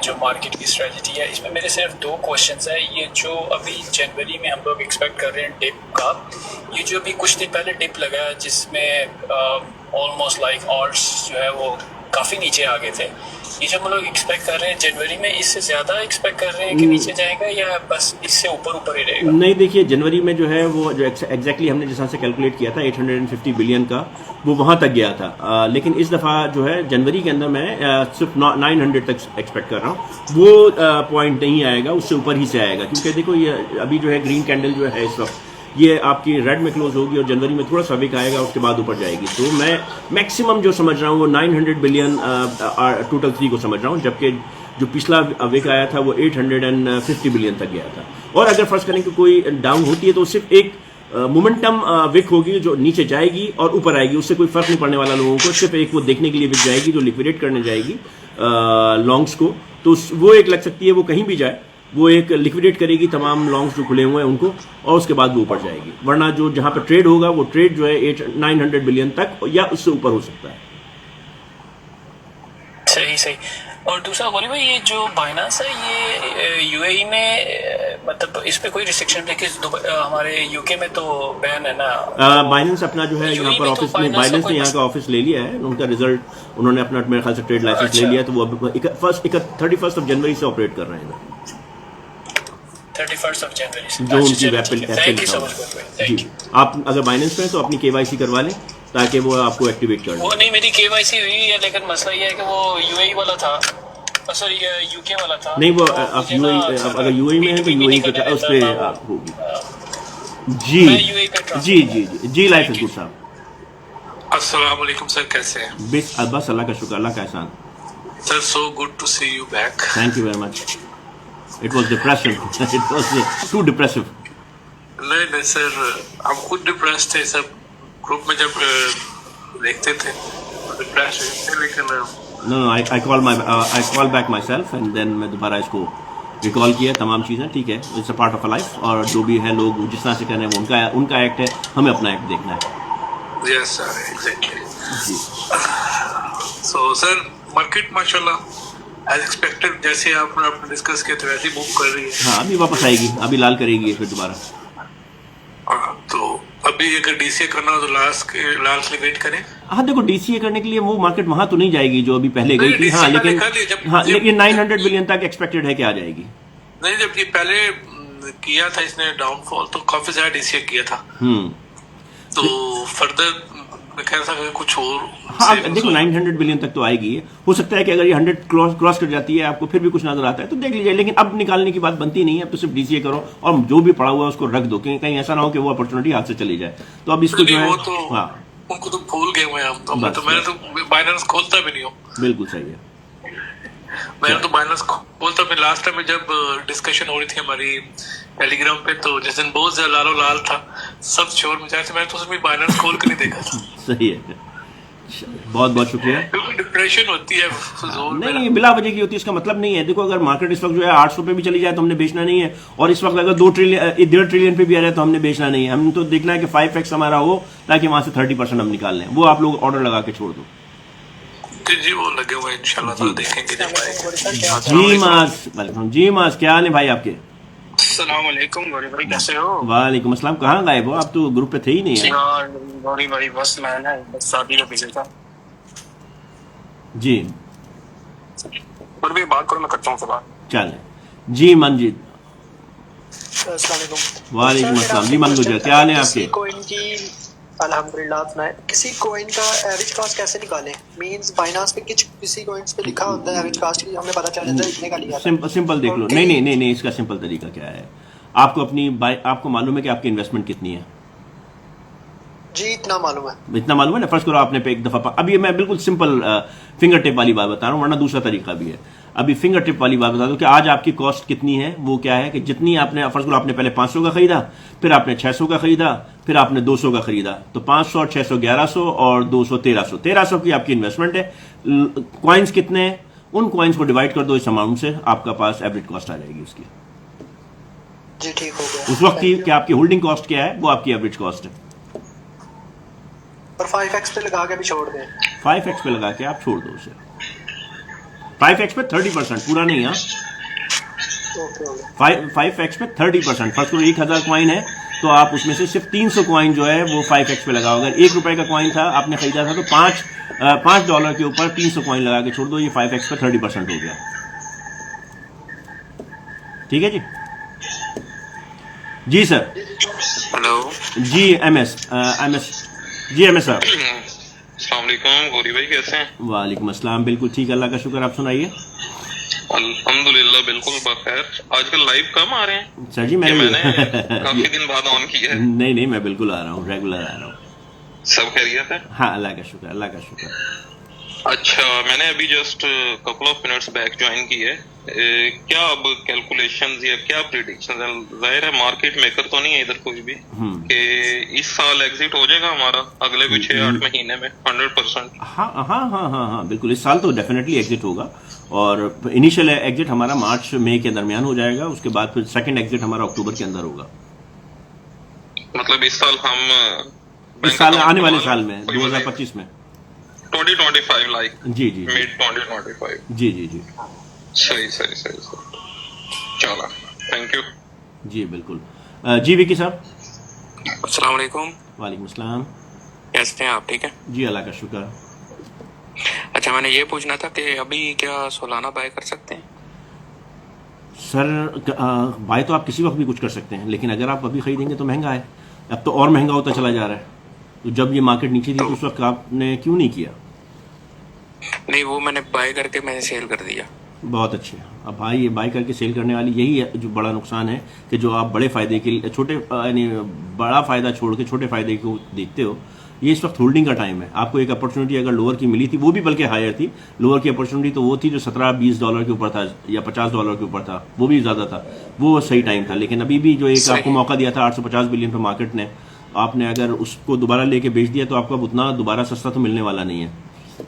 जो मार्केट की स्ट्रेटजी है, इसमें मेरे सिर्फ 2 क्वेश्चंस है। ये जो अभी जनवरी में हम लोग एक्सपेक्ट कर रहे हैं डिप का, ये जो अभी कुछ दिन पहले डिप लगा है जिसमें ऑलमोस्ट लाइक ऑल्ट्स जो है वो काफ़ी नीचे आ गए थे, ये जो हम लोग एक्सपेक्ट कर रहे हैं जनवरी में, इससे ज़्यादा एक्सपेक्ट कर रहे हैं कि नीचे जाएगा या बस इससे ऊपर ही रहेगा? नहीं देखिए, जनवरी में जो है वो जो एग्जैक्टली हमने जिस तरह से कैलकुलेट किया था 850 बिलियन का, वो वहाँ तक गया था। लेकिन इस दफ़ा जो है जनवरी के अंदर मैं सिर्फ 900 तक एक्सपेक्ट कर रहा हूँ। वो पॉइंट नहीं आएगा, उससे ऊपर ही से आएगा, क्योंकि देखो ये अभी जो है ग्रीन कैंडल जो है इस वक्त ये आपकी रेड में क्लोज होगी और जनवरी में थोड़ा सा विक आएगा, उसके बाद ऊपर जाएगी। तो मैं मैक्सिमम जो समझ रहा हूँ वो 900 बिलियन टोटल 3 को समझ रहा हूँ, जबकि जो पिछला विक आया था वो 850 बिलियन तक गया था। और अगर फर्स्ट करें कि कोई डाउन होती है तो सिर्फ एक मोमेंटम विक होगी जो नीचे जाएगी और ऊपर आएगी, उससे कोई फर्क नहीं पड़ने वाला लोगों को। सिर्फ एक वो देखने के लिए विक जाएगी जो लिक्विडेट करने जाएगी लॉन्ग्स को, तो वो एक लग सकती है, वो कहीं भी जाए वो एक लिक्विडेट करेगी तमाम लॉन्ग्स जो खुले हुए हैं उनको, और उसके बाद वो ऊपर जाएगी। वरना जो जहां पर ट्रेड होगा वो ट्रेड जो है 900 बिलियन तक या उससे ऊपर हो सकता है। सही। और दूसरा गौरी भाई, ये जो बाइनेंस है ये यूएई में मतलब इस पे कोई रिस्ट्रिक्शन है कि हमारे यूके में तो बैन है ना? बाइनेंस अपना जो है यहाँ पर ऑफिस में, बाइनेंस ने यहाँ का ऑफिस ले लिया है, उनका रिजल्ट उन्होंने अपना मेरे ख्याल से ट्रेड लाइसेंस ले लिया, तो वो 31 जनवरी से ऑपरेट कर रहे हैं। 31 जनवरी से जो उनकी एप्पल जी। आप अगर बाइनेंस में तो अपनी केवाईसी करवा लें ताकि वो आपको एक्टिवेट कर दें। वो नहीं, मेरी केवाईसी हुई है, लेकिन मसला ये है कि वो यूएई वाला था, सॉरी यूके वाला था। नहीं, वो आप यूएई, अगर यूएई में है तो यूएई के उस पे होगी जी। लाइफ इज गुड साहब। अस्सलाम वालेकुम सर, कैसे हैं? बस अल्लाह का शुक्र, अल्लाह का एहसान। Sir so good to see you back. Thank you very much. It was depressing. It was too depressive. नहीं सर, हम खुद डिप्रेस थे, सब ग्रुप में जब देखते थे डिप्रेस थे, लेकिन No, I call back myself and then मैं दोबारा इसको रिकॉल किया, तमाम चीज़ें ठीक है, it's a part of a life, और जो भी है लोग जिस तरह से कर रहे हैं वो उनका एक्ट है, हमें अपना एक्ट देखना है। Yes sir, exactly. So sir market माशाल्लाह एज एक्सपेक्टेड, जैसे आपने डिस्कस किया था वैसे मूव कर रही है। हाँ, अभी वापस आएगी, अभी लाल करेगी फिर दोबारा। तो अभी अगर डीसीए करना हो तो लास्ट वेट करें? हाँ देखो, डीसीए करने के लिए वो मार्केट वहां तो नहीं जाएगी जो अभी पहले गई नहीं, थी। हाँ DCA लेकिन कर लिया, जब- हाँ जब- लेकिन 900 बिलियन तक एक्सपेक्टेड है कि आ जाएगी। नहीं, जब ये पहले किया था इसने डाउनफॉल तो काफी ज्यादा डीसीए किया था, तो फर्दर मैं कह रहा था कि कुछ और हाँ savings देखो हो। 900 बिलियन तक तो आएगी। हो सकता है कि अगर ये 100 क्रॉस कर जाती है, आपको फिर भी कुछ नजर आता है तो देख लीजिए, लेकिन अब निकालने की बात बनती नहीं है। अब तो सिर्फ डीसीए करो और जो भी पड़ा हुआ है उसको रख दो, क्योंकि कहीं ऐसा ना हो कि वो अपॉर्चुनिटी हाथ से चली जाए। तो अब इसको जो नहीं, है, वो तो हाँ उनको तो भूल गए हुए हैं हम तो। बस, मैंने तो बाइनेंस खोलता भी नहीं हूँ। बिल्कुल सही है। मैंने तो बाइनेंस खोलता भी। लास्ट टाइम जब डिस्कशन हो रही थी हमारी टेलीग्राम पे, तो जिस दिन बहुत ज्यादा लालो लाल था, सब शोर मचाए थे, मैंने तो उसमें बाइनेंस खोल के नहीं देखा था। सही है, बहुत बहुत शुक्रिया। क्योंकि डिप्रेशन होती है फिजूल में। नहीं, बिला वजह की होती है, इसका मतलब नहीं है। देखो, अगर मार्केट इस वक्त जो है 800 पे भी चली जाए तो हमने बेचना नहीं है, और इस वक्त अगर 1.5 ट्रिलियन पे भी आ जाए तो हमने बेचना नहीं है। हम तो देखना है कि 5x हमारा हो, ताकि वहां से 30% हम निकाल लें। वो आप लोग ऑर्डर लगा के छोड़ दो जी, वो लगे हुए हैं, इंशाल्लाह ताला देखेंगे जब आएंगे। जी। जी मास, क्या हाल है भाई आपके? अस्सलाम वालेकुम गौरी भाई, कैसे हो? वालेकुम अस्सलाम। कहाँ गायब हो आप? तो ग्रुप पे थे ही नहीं है। यार गौरी भाई, बस मैं ना बस शादी का बिजी था। जी और भी बात करो, मैं करता हूँ सवाल। चलें जी। मनजीत, अस्सलाम वालेकुम अस्सलाम। जी मन गुजर, क्या हाल है आपके? कॉइन की अल्हम्दुलिल्लाह सुनाए। किसी कॉइन का एवरेज कॉस्ट कैसे निकालें? मींस बाइनांस पे किसी कॉइन्स पे लिखा होता है एवरेज कॉस्ट की, हमें पता चल जाता है इतने का लिया था। सिंपल देख लो। और नहीं नहीं नहीं नहीं, इसका सिंपल तरीका क्या है? आपको मालूम है कि आपकी इन्वेस्टमेंट कितनी है? जी इतना मालूम है। इतना मालूम है ना। फर्स्ट करो आपने पे एक दफा अब ये मैं बिल्कुल सिंपल फिंगर टिप वाली बात बता रहा हूँ, वरना दूसरा तरीका भी है। अभी फिंगर टिप वाली बात बता दो कि आज आपकी कॉस्ट कितनी है। वो क्या है कि जितनी आपने, फर्स्ट करो आपने पहले 500 का खरीदा, फिर आपने 600 का खरीदा, फिर आपने 200 का खरीदा, तो 500 और 600 1100 और 200 1300 की आपकी इन्वेस्टमेंट है। कॉइन्स कितने हैं? उन कॉइन्स को डिवाइड कर दो इस अमाउंट से, आपका पास एवरेज कॉस्ट आ जाएगी उसकी। जी ठीक हो गया। उस वक्त की कि आपकी होल्डिंग कॉस्ट क्या है, वो आपकी एवरेज कॉस्ट है। और 5x पे लगा के भी छोड़ दें। 5x पे लगा के आप छोड़ दो उसे। 5x पे 30%, पूरा नहीं। हाँ, ओके हो गया। 5x पे 30%। फर्स्ट को 1000 कॉइन है तो आप उसमें से सिर्फ 300 कॉइन जो है वो 5x पे लगाओ। अगर ₹1 का कॉइन था, आपने खरीदा था, तो $5 के ऊपर 300 कॉइन लगा के छोड़ दो। ये 5x पे 30% हो गया। ठीक है जी। जी सर। हेलो जी एमएस जी एमएस साहब। अस्सलाम वालेकुम गौरी भाई, कैसे हैं? वालेकुम अस्सलाम। बिल्कुल ठीक, अल्लाह का शुक्र। आप सुनाइए। अल्हम्दुलिल्लाह बिल्कुल बखैर। आजकल लाइव कम आ रहे हैं सर जी, मैंने मैंने काफी दिन बाद ऑन किया है। नहीं नहीं, मैं बिल्कुल आ रहा हूँ, रेगुलर आ रहा हूँ। सब खैरियत है? हाँ, अल्लाह का शुक्र, अल्लाह का शुक्र। अच्छा, मैंने अभी just couple of minutes back join की है। क्या अब कैलकुलेशंस या क्या प्रिडिक्शंस है? जाहिर है मार्केट मेकर तो नहीं है इधर कोई भी कि इस साल एग्जिट हो जाएगा हमारा अगले कुछ 6-8 महीने में 100%। हाँ हाँ हाँ हाँ हाँ बिल्कुल, इस साल तो डेफिनेटली एग्जिट होगा। और इनिशियल एग्जिट हमारा मार्च मई के दरमियान हो जाएगा। उसके बाद फिर सेकंड एग्जिट हमारा अक्टूबर के अंदर होगा। मतलब इस साल हम इस साल, आने वाले साल में, 2025 में, 2025 लाइक जी जी मिड 2025। जी जी जी सही चलो, थैंक यू जी। बिल्कुल जी। विकी साहब। अस्सलाम वालेकुम। वालेकुम अस्सलाम। कैसे हैं आप? ठीक है जी, अल्लाह का शुक्र। अच्छा, मैंने ये पूछना था कि अभी क्या सोलाना बाय कर सकते हैं? सर बाय तो आप किसी वक्त भी कुछ कर सकते हैं, लेकिन अगर आप अभी खरीदेंगे तो महंगा है। अब तो और महंगा होता चला जा रहा है। तो जब ये मार्केट नीचे थी तो उस वक्त आपने क्यों नहीं किया? नहीं, वो मैंने बाय करके मैंने सेल कर दिया। बहुत अच्छे। अब भाई, ये बाय करके सेल करने वाली यही है जो बड़ा नुकसान है, कि जो आप बड़े फायदे के लिए यानी बड़ा फायदा छोड़ के छोटे फायदे को देखते हो। ये इस वक्त होल्डिंग का टाइम है। आपको एक अपॉर्चुनिटी अगर लोअर की मिली थी, वो भी बल्कि हायर थी। लोअर की अपॉर्चुनिटी तो वो थी जो $17-20 के ऊपर था, या $50 के ऊपर था, वो भी ज़्यादा था, वो सही टाइम था। लेकिन अभी भी जो एक आपको मौका दिया था 850 बिलियन पर मार्केट ने, आपने अगर उसको दोबारा लेके बेच दिया तो आपको अब उतना दोबारा सस्ता तो मिलने वाला नहीं है।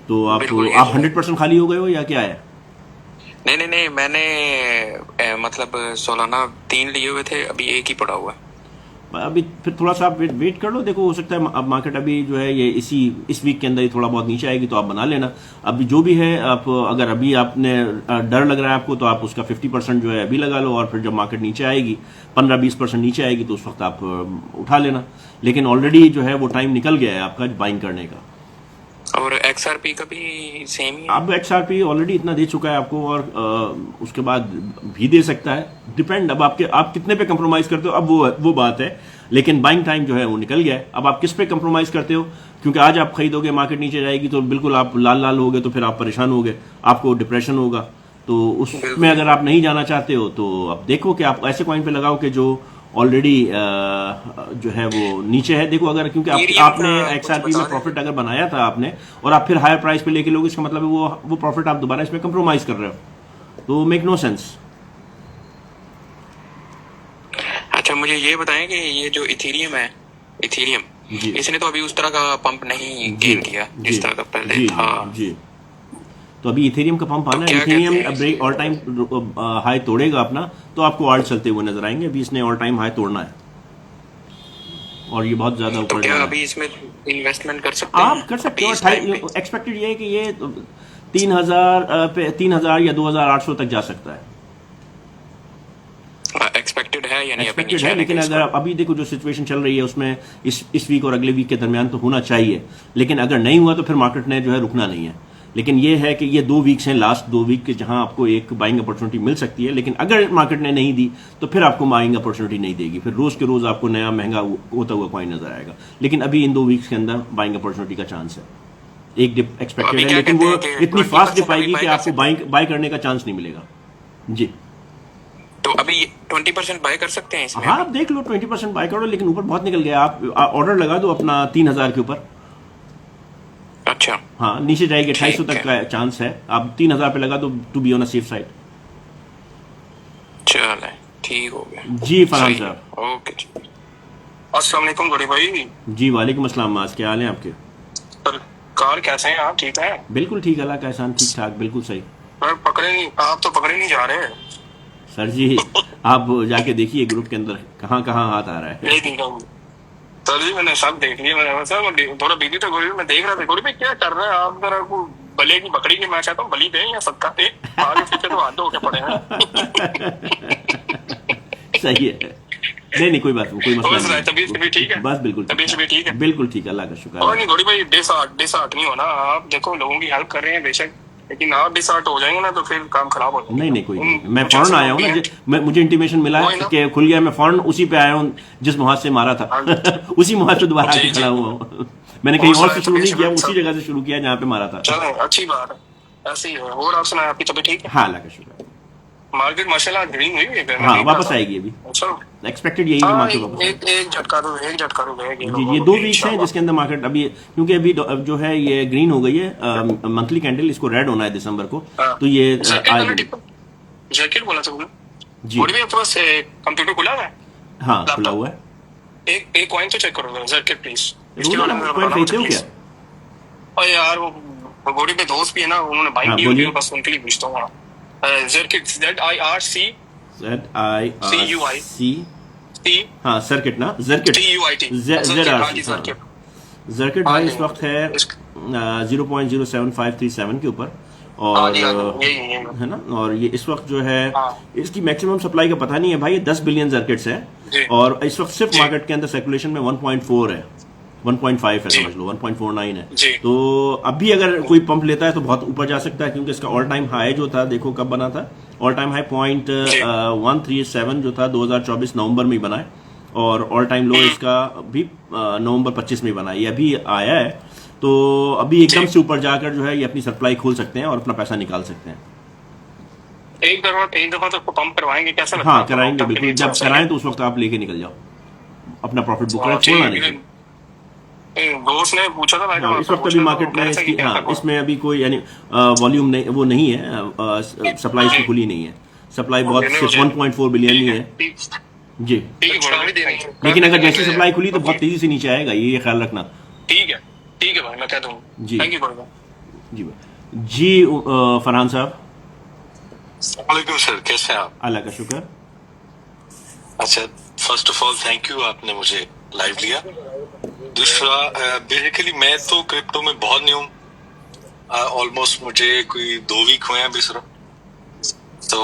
तो आप 100% खाली हो गए हो या क्या है? नहीं, मैंने मतलब सोलाना 3 लिए हुए थे, अभी एक ही पड़ा हुआ है। अभी फिर थोड़ा सा आप वेट कर लो, देखो हो सकता है अब मार्केट अभी जो है ये इस वीक के अंदर ही थोड़ा बहुत नीचे आएगी तो आप बना लेना। अभी जो भी है आप अगर अभी आपने डर लग रहा है आपको तो आप उसका 50% जो है अभी लगा लो, और फिर जब मार्केट नीचे आएगी 15-20% नीचे आएगी तो उस वक्त आप उठा लेना। लेकिन ऑलरेडी जो है वो टाइम निकल गया है आपका बाइंग करने का। और XRP का भी सेम ही है? अब XRP ऑलरेडी इतना दे चुका है आपको, और उसके बाद भी दे सकता है, डिपेंड अब आप कितने पे कंप्रोमाइज करते हो, अब वो बात है। लेकिन बाइंग टाइम जो है वो निकल गया है, अब आप किस पे कंप्रोमाइज करते हो, क्योंकि आज आप खरीदोगे मार्केट नीचे जाएगी तो बिल्कुल आप लाल हो गए तो फिर आप परेशान हो गए, आपको डिप्रेशन होगा। तो उसमें अगर आप नहीं जाना चाहते हो तो आप देखो कि आप ऐसे कॉइन पे लगाओ कि जो ऑलरेडी जो है वो नीचे है। देखो अगर क्योंकि आपने XRP में प्रॉफिट अगर बनाया था आपने और आप फिर हायर प्राइस पे लेके लोगे, इसका मतलब है वो प्रॉफिट आप दोबारा इसमें कंप्रोमाइज कर रहे हो, तो मेक नो सेंस। अच्छा मुझे ये बताएं कि ये जो इथेरियम है, इसने तो अभी उस तरह का पंप नहीं गेन किया जिस तरह का पहले था। जी तो अभी इथेरियम का पंप आना है, Ethereum break all time high तोड़ेगा अपना तो आपको आल्ट चलते हुए नजर आएंगे। अभी इसने ऑल टाइम हाई तोड़ना है और ये बहुत ज्यादा ऊपर क्या अभी इसमें इन्वेस्टमेंट कर सकते हैं? आप कर सकते हो। एक्सपेक्टेड ये है कि ये 3,000 या 2,800 तक जा सकता है, एक्सपेक्टेड है यानी एक्सपेक्टेड है। लेकिन अगर अभी देखो जो सिचुएशन चल रही है उसमें इस वीक और अगले वीक के दरमियान तो होना चाहिए, लेकिन अगर नहीं हुआ तो फिर मार्केट ने जो है रुकना नहीं है। लेकिन ये है कि ये 2 वीक्स हैं, लास्ट 2 वीक के, जहां आपको एक बाइंग अपॉर्चुनिटी मिल सकती है। लेकिन अगर मार्केट ने नहीं दी तो फिर आपको बाइंग अपॉर्चुनिटी नहीं देगी, फिर रोज के रोज आपको नया महंगा होता हुआ कॉइन नजर आएगा। लेकिन अभी इन 2 वीक्स के अंदर बाइंग अपॉर्चुनिटी का चांस है, एक डिप एक्सपेक्टेड है, लेकिन वो इतनी फास्ट डिप आएगी कि आपको बाय करने का चांस नहीं मिलेगा। जी तो अभी 20% बाय कर सकते हैं इसमें? हाँ आप देख लो 20% बाय करो, लेकिन ऊपर बहुत निकल गया, आप ऑर्डर लगा दो अपना 3,000 के ऊपर। अच्छा हाँ नीचे जाएगी 250 तक का चांस है, आप 3,000 पे लगा दो to be on a safe side. चल ठीक हो गया जी फरहान साहब। ओके जी। अस्सलाम वालेकुम गौरी भाई। जी वालेकुम अस्सलाम माज, क्या हाल है आपके? सर कार कैसे हैं आप? ठीक है? बिल्कुल ठीक, अल्लाह का एहसान, ठीक ठाक, बिल्कुल सही। आप तो पकड़े नहीं जा रहे। सर जी आप जाके देखिए ग्रुप के अंदर कहाँ हाथ आ रहा है। सर जी मैंने सब देख लिया, मैंने थोड़ा बिजी था गोरी, मैं देख रहा था गोरी भाई क्या कर रहा है आप, जरा को बले की बकरी की मैं चाहता हूँ बलि दे या सदका दे, आगे पीछे तो हाथ होके पड़े हैं। सही है, नहीं कोई बात, कोई मसला नहीं। तबीयत भी ठीक है? बस बिल्कुल तबीयत भी ठीक है, बिल्कुल ठीक है, अल्लाह का शुक्र। और नहीं गोरी भाई डिसहार्ट नहीं होना, आप देखो लोगों की हेल्प कर रहे हैं बेशक, लेकिन आप डिसहार्ट हो जाएंगे ना तो फिर काम खराब हो जाएगा। नहीं कोई नहीं, मैं फौरन आया हूँ ना, मुझे इंटीमेशन मिला है कि खुल गया, मैं फौरन उसी पे आया हूँ जिस मुहाज से मारा था उसी मुहाज से दोबारा आके खड़ा हुआ हूँ। मैंने कहीं और से शुरू नहीं किया, उसी जगह से शुरू किया जहाँ पे मारा था। चलो अच्छी बात है, ऐसे ही है। और आप सुनाए आपकी तबीयत ठीक है? हाँ अल्लाह का शुक्र। मार्केट माशाल्लाह ग्रीन हुई है, हाँ वापस आएगी अभी, एक्सपेक्टेड यही है मार्केट वापस। एक झटका तो गएगी। जी ये 2 वीक्स हैं जिसके अंदर मार्केट अभी, क्योंकि अभी जो है ये ग्रीन हो गई है मंथली कैंडल, इसको रेड होना है दिसंबर को, तो ये जैकेट बोला था जी। और भी आपके पास कंप्यूटर खुला है? हाँ खुला हुआ है। एक कॉइन तो चेक करो जैकेट प्लीज। कॉइन खरीदते हो क्या? और यार वो गोरी पे दोस्त भी है ना, उन्होंने बाइक की हुई है, बस उनके लिए पूछता हूँ। सर्किट ZIRC हाँ सर्किट ना, सर्किट भाई इस वक्त है 0.07537 के ऊपर, और है ना, और ये इस वक्त जो है इसकी मैक्सिमम सप्लाई का पता नहीं है भाई, 10 बिलियन सर्किट्स है, और इस वक्त सिर्फ मार्केट के अंदर सर्कुलेशन में 1.4 है, 1.5 है समझ लो, 1.49 है। तो अभी अगर कोई पंप लेता है तो बहुत ऊपर जा सकता है, क्योंकि इसका ऑल टाइम हाई जो था देखो कब बना था, ऑल टाइम हाई 0.137 जो था 2024 नवंबर में बना है, और ऑल टाइम लो इसका भी नवंबर 25 में बना है, ये अभी आया है। तो अभी एकदम से ऊपर जाकर जो है ये अपनी सप्लाई खोल सकते हैं और अपना पैसा निकाल सकते हैं। एक दफा तो पंप करवाएंगे कैसा लगता है? हाँ कराएंगे बिल्कुल, जब कराएं तो उस वक्त आप लेके निकल जाओ, अपना प्रॉफिट बुक करें, छोड़ना नहीं। दोस्त ने पूछा था भाई, इस वक्त अभी मार्केट में इसकी इसमें अभी कोई यानी वॉल्यूम नहीं, वो नहीं है, सप्लाई इसकी खुली नहीं है, सप्लाई बहुत सिर्फ 1.4 बिलियन ही है जी। लेकिन अगर जैसी सप्लाई खुली तो बहुत तेजी से नीचे आएगा, ये ख्याल रखना। ठीक है भाई, मैं कहता हूँ जी। थैंक यू जी फरहान साहब। वालेकुम सर, कैसे हैं आप? अल्लाह का शुक्र। अच्छा, first of all thank you, आपने मुझे लाइव लिया। दूसरा, बेसिकली मैं तो क्रिप्टो में बहुत न्यू हूँ, ऑलमोस्ट मुझे कोई 2 वीक हुए हैं अभी सिर्फ, तो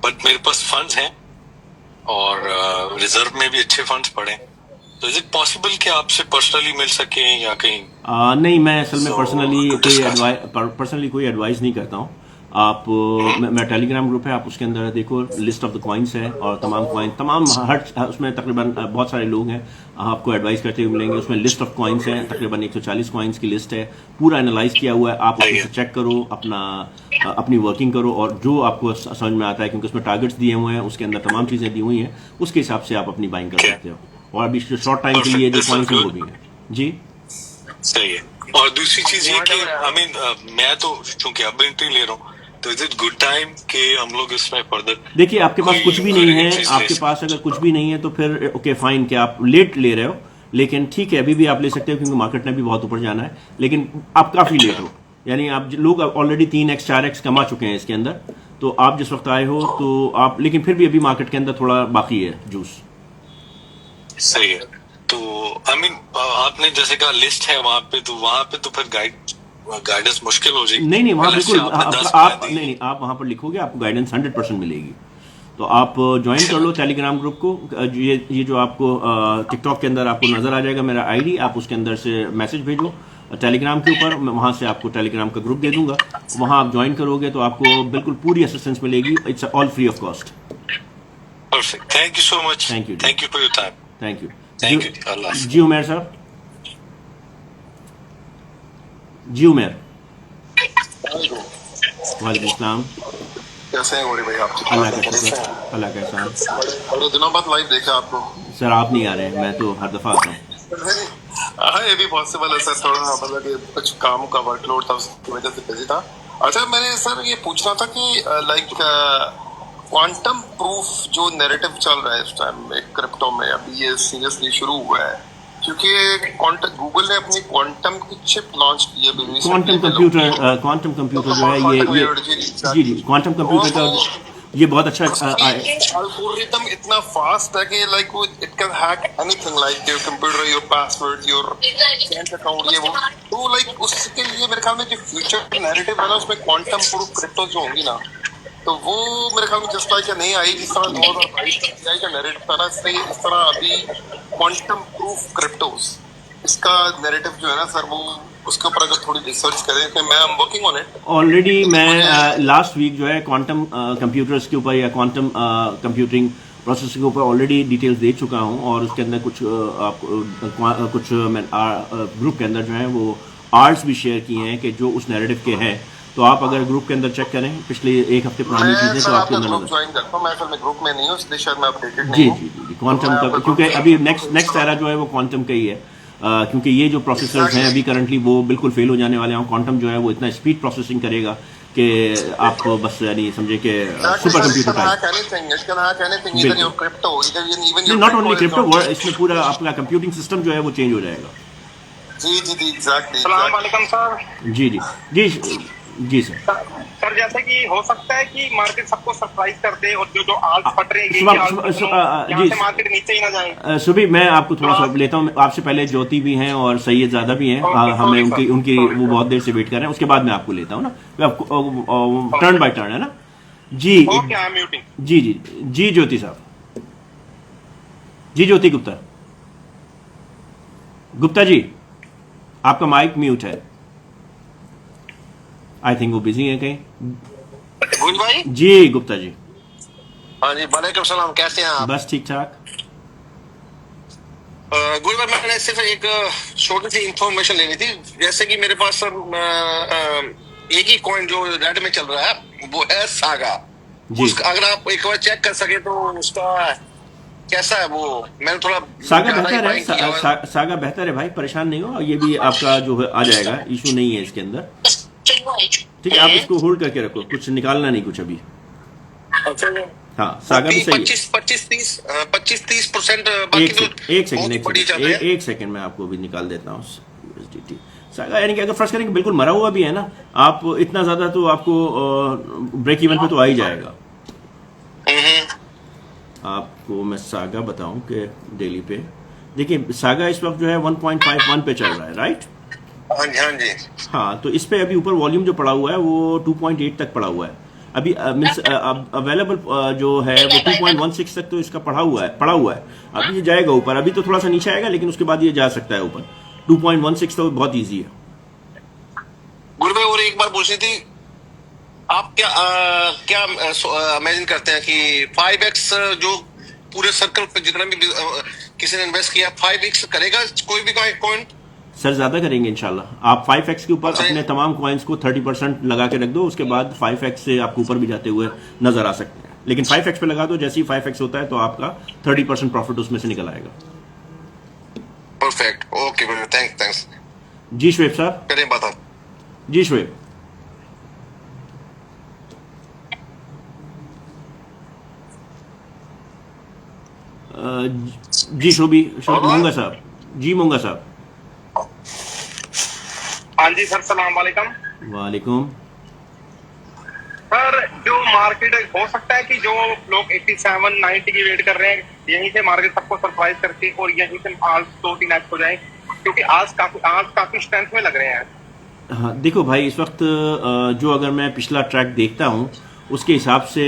बट मेरे पास फंड्स हैं और रिजर्व में भी अच्छे फंड्स पड़े हैं, तो इज इट पॉसिबल कि आपसे पर्सनली मिल सके या कहीं? नहीं, मैं असल में पर्सनली कोई एडवाइस नहीं करता हूँ। आप मैं टेलीग्राम ग्रुप है, आप उसके अंदर देखो, लिस्ट ऑफ द कॉइन्स है और तमाम हर उसमें तकरीबन बहुत सारे लोग हैं, आपको एडवाइस करते हुए मिलेंगे। उसमें लिस्ट ऑफ कॉइन्स हैं, तकरीबन 140 कॉइन्स की लिस्ट है, पूरा एनालाइज किया हुआ है। आप उसमें से चेक करो, अपनी वर्किंग करो और जो आपको समझ में आता है, क्योंकि उसमें टारगेट्स दिए हुए हैं, उसके अंदर तमाम चीज़ें दी हुई हैं, उसके हिसाब से आप अपनी बाइंग कर सकते हो। और अभी शॉर्ट टाइम के लिए जो कॉइन्स हैं वो भी हैं। जी सही है। और दूसरी चीज ये कि आई मीन मैं तो चूंकि अब एंट्री ले रहा हूँ, तो इज इट गुड टाइम कि हम लोग इसमें फर्दर? देखिए, आपके पास कुछ भी नहीं है, आपके पास अगर कुछ भी नहीं है तो फिर ओके फाइन कि आप लेट ले रहे हो, लेकिन ठीक है, अभी भी आप ले सकते हो क्योंकि मार्केट ने भी बहुत ऊपर जाना है, लेकिन आप काफी लेट हो। यानी आप लोग ऑलरेडी 3x 4x कमा चुके हैं इसके अंदर, तो आप जिस वक्त आए हो तो आप, लेकिन फिर भी अभी मार्केट के अंदर थोड़ा बाकी है जूस। सही है। तो आई मीन आपने जैसे कहा लिस्ट है वहां पे, तो फिर गाइडेंस मुश्किल हो जाएगी। नहीं, वहां बिल्कुल आप नहीं, आप वहां पर लिखोगे, आपको गाइडेंस 100% मिलेगी। तो आप ज्वाइन कर लो टेलीग्राम ग्रुप को। ये जो आपको टिकटॉक के अंदर आपको नजर आ जाएगा मेरा आईडी, आप उसके अंदर से मैसेज भेजो टेलीग्राम के ऊपर, मैं वहां से आपको टेलीग्राम का ग्रुप दे दूंगा। वहां आप ज्वाइन करोगे तो आपको बिल्कुल पूरी असिस्टेंस मिलेगी, it's all free of cost. Perfect, thank you so much. Thank you for your time. Thank you ji Umer sahab. जी उमेर, वालेकुम सलाम। कैसे हैं गौरी भाई आप? अल्लाह का शुक्र, अल्लाह का एहसान। बड़े दिनों बाद लाइव देखा आपको। सर आप नहीं आ रहे, मैं तो हर दफा आता हूँ। हाँ, ये भी पॉसिबल है सर, थोड़ा मतलब कि कुछ काम का वर्कलोड था, उसकी वजह से बिजी था। अच्छा, मैंने सर ये पूछना था कि लाइक क्वांटम प्रूफ जो नैरेटिव चल रहा है इस टाइम में क्रिप्टो में, अभी ये सीरियसली शुरू हुआ है क्योंकि गूगल ने अपनी क्वांटम की चिप लॉन्च की है। क्वांटम कंप्यूटर जो है ये जी क्वांटम कंप्यूटर का ये बहुत अच्छा एल्गोरिथम इतना फास्ट है कि like it can hack anything, like your computer, your password, your bank account, ये वो। तो लाइक उसके लिए मेरे ख्याल में जो फ्यूचर नैरेटिव है ना, उसमें क्वांटम प्रूफ क्रिप्टो जो होंगी ना, तो वो मेरे ख्याल में जस्ट लाइक नहीं आई जिस तरह 2022 का नैरेटिव था ना, इस तरह अभी क्वांटम प्रूफ क्रिप्टोस, इसका नैरेटिव जो है ना सर, वो उसके ऊपर अगर थोड़ी रिसर्च करें कि मैं I am working on it. Already मैं लास्ट वीक जो है क्वांटम कंप्यूटर्स के ऊपर या क्वांटम कंप्यूटिंग प्रोसेस के ऊपर ऑलरेडी डिटेल्स दे चुका हूं, और उसके अंदर कुछ मैं ग्रुप के अंदर जो है वो आर्ट्स भी शेयर किए हैं कि जो उस नैरेटिव के हैं। तो आप अगर ग्रुप के अंदर चेक करें पिछले एक हफ्ते पुरानी चीजें, तो आपके अंदर ज्वाइन करता हूं। मैं असल में ग्रुप में नहीं हूं, इसलिए शायद मैं अपडेटेड नहीं हूं। जी क्वांटम का, क्योंकि अभी नेक्स्ट एरा जो है वो क्वांटम का ही है, क्योंकि ये जो प्रोसेसर्स हैं अभी करंटली वो बिल्कुल फेल हो जाने वाले हैं। क्वांटम जो है वो इतना स्पीड प्रोसेसिंग करेगा कि आपको बस यानी समझे कि super computer type. Not only crypto, इसमें पूरा आपका कंप्यूटिंग सिस्टम जो है वो चेंज हो जाएगा। जी एग्जैक्टली। अस्सलाम वालेकुम सर। जी सर। सर जैसे कि हो सकता है कि मार्केट सबको सरप्राइज कर दे और जो आल्ट फट रही है मार्केट नीचे ही ना जाए। सुबह मैं आपको थोड़ा सा लेता हूँ, आपसे पहले ज्योति भी हैं और सैयद ज़्यादा भी हैं, हमें उनकी वो बहुत देर से वेट कर रहे हैं, उसके बाद मैं आपको लेता हूँ ना, टर्न बाय टर्न है ना। जी ज्योति साहब, जी ज्योति गुप्ता जी, आपका माइक म्यूट है। आई थिंक वो बिजी है कहीं। भाई जी गुप्ता जी। हाँ जी, वालेकुम सलाम, कैसे हैं आप? बस ठीक ठाक। गुड भाई, मैंने सिर्फ एक छोटी सी इंफॉर्मेशन लेनी थी। जैसे कि मेरे पास एक ही कॉइन जो रेड में चल रहा है वो है सागा। अगर आप एक बार चेक कर सके तो उसका कैसा है वो, मैंने थोड़ा सागा बेहतर है, सागा बेहतर है भाई, परेशान नहीं हो, ये भी आपका जो है आ जाएगा, इशू नहीं है इसके अंदर। ठीक है, आप इसको होल्ड करके रखो, कुछ निकालना नहीं कुछ अभी। हाँ, सागा भी सही है। 25-30% एक सेकंड मैं आपको भी निकाल देता हूँ USDT सागा। यानी कि अगर फर्स्ट करेंगे बिल्कुल मरा हुआ भी है ना, आप इतना ज्यादा तो आपको ब्रेक इवन पे तो आ ही जाएगा। आप आपको मैं सागा बताऊं कि डेली पे देखिए सागा इस वक्त जो है 1.51 पे चल रहा है, राइट? हाँ जी हाँ जी। हाँ, तो इस पे अभी ऊपर वॉल्यूम जो पड़ा हुआ है वो 2.8 तक पड़ा हुआ है अभी। मीन्स अवेलेबल जो है वो 2.16 तक तो इसका पड़ा हुआ है। अभी ये जाएगा ऊपर, अभी तो थोड़ा सा नीचे आएगा लेकिन उसके बाद ये जा सकता है ऊपर। 2.16 तो बहुत ईजी है। गुरु भाई और एक बार पूछनी थी, आप क्या इमेजिन करते हैं कि 5x जो पूरे सर्कल पे जितना भी किसी ने इन्वेस्ट किया 5x करेगा कोई भी कॉइन? सर ज्यादा करेंगे इंशाल्लाह। आप 5x के ऊपर अपने तमाम कॉइन्स को 30% लगा के रख दो, उसके बाद 5x से आपको ऊपर भी जाते हुए नजर आ सकते हैं। लेकिन 5x पे लगा दो, जैसे ही 5x होता है तो आपका 30% प्रॉफिट उसमें से निकल आएगा। Perfect, okay, thanks. जी शुएब साहब, करें बात आप। जी शुएब। जी शोभी मोंगा साहब। जी मोंगा साहब। हाँ जी सर, सलाम वालेकुम। वालेकुम। सर जो मार्केट हो सकता है कि जो लोग 87, 90 की वेट कर रहे हैं, यहीं से मार्केट सबको सरप्राइज करके और यहीं से आज 2-3 एक्स हो जाए, क्योंकि आज काफी स्ट्रेंथ में लग रहे हैं। हाँ देखो भाई, इस वक्त जो अगर मैं पिछला ट्रैक देखता हूँ उसके हिसाब से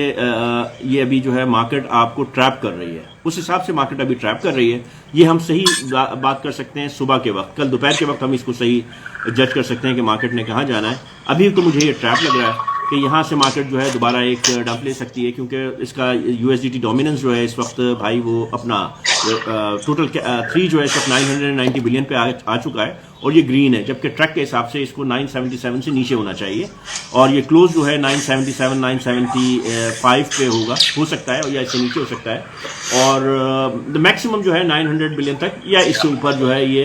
ये अभी जो है मार्केट आपको ट्रैप कर रही है, उस हिसाब से मार्केट अभी ट्रैप कर रही है। ये हम सही बात कर सकते हैं सुबह के वक्त, कल दोपहर के वक्त हम इसको सही जज कर सकते हैं कि मार्केट ने कहाँ जाना है। अभी तो मुझे ये ट्रैप लग रहा है कि यहाँ से मार्केट जो है दोबारा एक डंप ले सकती है, क्योंकि इसका यूएसडीटी डोमिनेंस जो है इस वक्त भाई वो अपना टोटल 3 जो है सिर्फ 990 बिलियन पे आ चुका है और ये ग्रीन है, जबकि ट्रैक के हिसाब से इसको 977 से नीचे होना चाहिए और ये क्लोज जो है 977 975 पे होगा, हो सकता है, या इससे नीचे हो सकता है। और द मैक्सिमम जो है 900 बिलियन तक या इससे ऊपर जो है ये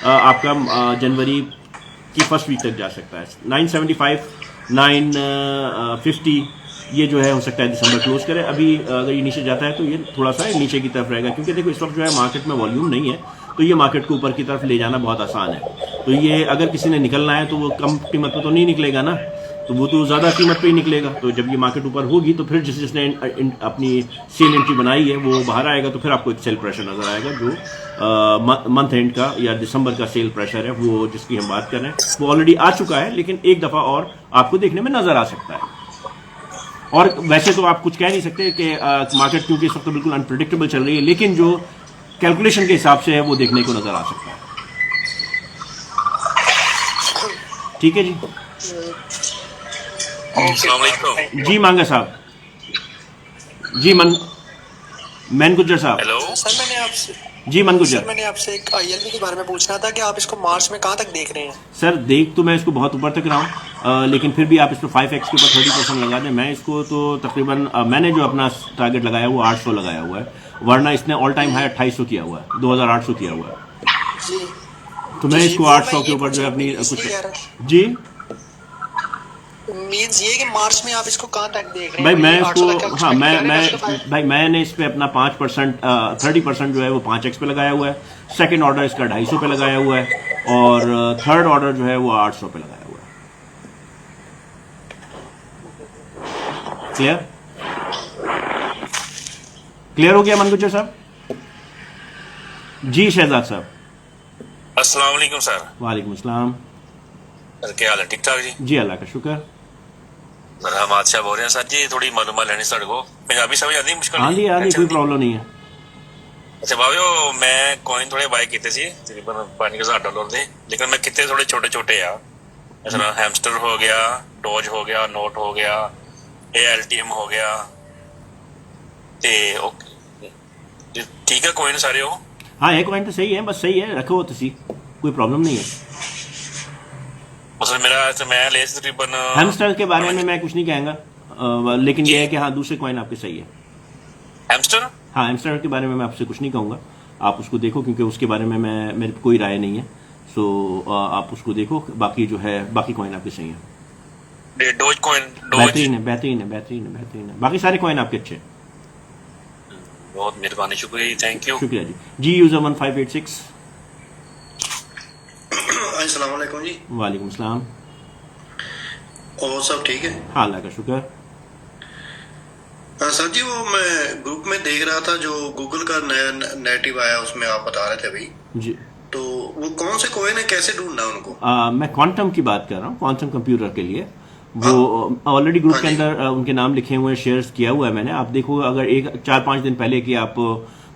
आपका जनवरी की फर्स्ट वीक तक जा सकता है। 975 950 ये जो है हो सकता है दिसंबर क्लोज करे। अभी अगर ये नीचे जाता है तो ये थोड़ा सा नीचे की तरफ रहेगा, क्योंकि देखो इस वक्त जो है मार्केट में वॉल्यूम नहीं है, तो ये मार्केट को ऊपर की तरफ ले जाना बहुत आसान है। तो ये अगर किसी ने निकलना है तो वो कम कीमत पे तो नहीं निकलेगा ना, तो वो तो ज़्यादा कीमत पे ही निकलेगा। तो जब ये मार्केट ऊपर होगी तो फिर जिसने अपनी सेल एंट्री बनाई है वो बाहर आएगा, तो फिर आपको एक सेल प्रेशर नजर आएगा जो मंथ एंड का या दिसंबर का सेल प्रेशर है, वो जिसकी हम बात कर रहे हैं वो ऑलरेडी आ चुका है, लेकिन एक दफ़ा और आपको देखने में नजर आ सकता है। और वैसे तो आप कुछ कह नहीं सकते कि मार्केट क्योंकि इस वक्त तो बिल्कुल अनप्रिडिक्टेबल चल रही है, लेकिन जो कैलकुलेशन के हिसाब से है वो देखने को नजर आ सकता है। ठीक है जी। जी मांगा साहब। जी मैन गुज्जर साहब। हेलो सर, मैंने आपसे मैंने आपसे एक ILV के बारे में पूछना था कि आप इसको मार्च में कहाँ तक देख रहे हैं? सर देख तो मैं इसको बहुत ऊपर तक रहा हूँ, लेकिन फिर भी आप इसको 5x के ऊपर 30% लगा दें। मैं इसको तो तकरीबन मैंने जो अपना टारगेट लगाया वो 800 लगाया हुआ है, वरना इसने ऑल टाइम हाई 2800 किया हुआ है, 2800 किया हुआ है। तो मैं इसको 800 के ऊपर जो है अपनी कुछ जी मींस ये कि मार्च में आप इसको कहाँ तक देख रहे हैं? भाई मैं इसको हाँ मैं मैंने इस पे अपना 5% 30% जो है वो 5x पे लगाया हुआ है, सेकंड ऑर्डर इसका 250 पे लगाया हुआ है और थर्ड ऑर्डर जो है वो 800 पे लगाया हुआ है। क्लियर हो गया मन गुज्जर साहब? जी शहजाद साहब। अस्सलाम वालेकुम सर। वालेकुम अस्सलाम। सर क्या हाल है? ठीक ठाक जी? जी अल्लाह का शुक्र। सर हम बादशाह बोल रहे हैं सर जी, थोड़ी मालूमात लेनी सर को। पंजाबी समझ आती मुश्किल? हाँ जी कोई प्रॉब्लम नहीं है। अच्छा भावियो, मैं कॉइन थोड़े बाय कीते सी तकरीबन $5000 दे, लेकिन मैं कितने थोड़े छोटे छोटे आ, जैसे हैमस्टर हो गया, डॉज हो गया, नोट हो गया, ALTM हो गया, ते ओके ठीक है कॉइन सारे हो? हाँ एक कॉइन तो सही है, बस सही है, रखो तो सी, कोई प्रॉब्लम नहीं है। मैं ले तकरीबन हैमस्टर के बारे में मैं कुछ नहीं कहेंगा, लेकिन ये है कि हाँ दूसरे कॉइन आपके सही है। हैमस्टर? हाँ हैमस्टर के बारे में मैं आपसे कुछ नहीं कहूँगा, आप उसको देखो, क्योंकि उसके बारे में मेरी कोई राय नहीं है। सो आप उसको देखो, बाकी जो है बाकी कॉइन आपके सही है। डोज कॉइन बेहतरीन है, बाकी सारे कॉइन आपके अच्छे हैं। बहुत मेहरबानी, शुक्रिया, थैंक यू। शुक्रिया जी यूजर 1586। अस्सलाम वालेकुम जी। वालेकुम सलाम। और सब ठीक है? हाँ अल्लाह का शुक्र। सर जी वो मैं ग्रुप में देख रहा था जो गूगल का नया नेटिव आया उसमें आप बता रहे थे अभी जी, तो वो कौन से कॉइन है, कैसे ढूंढना उनको? मैं क्वांटम की बात कर रहा हूँ, क्वांटम कंप्यूटर के लिए। वो ऑलरेडी ग्रुप के अंदर उनके नाम लिखे हुए हैं, शेयर्स किया हुआ है मैंने। आप देखो अगर 4-5 दिन पहले की आप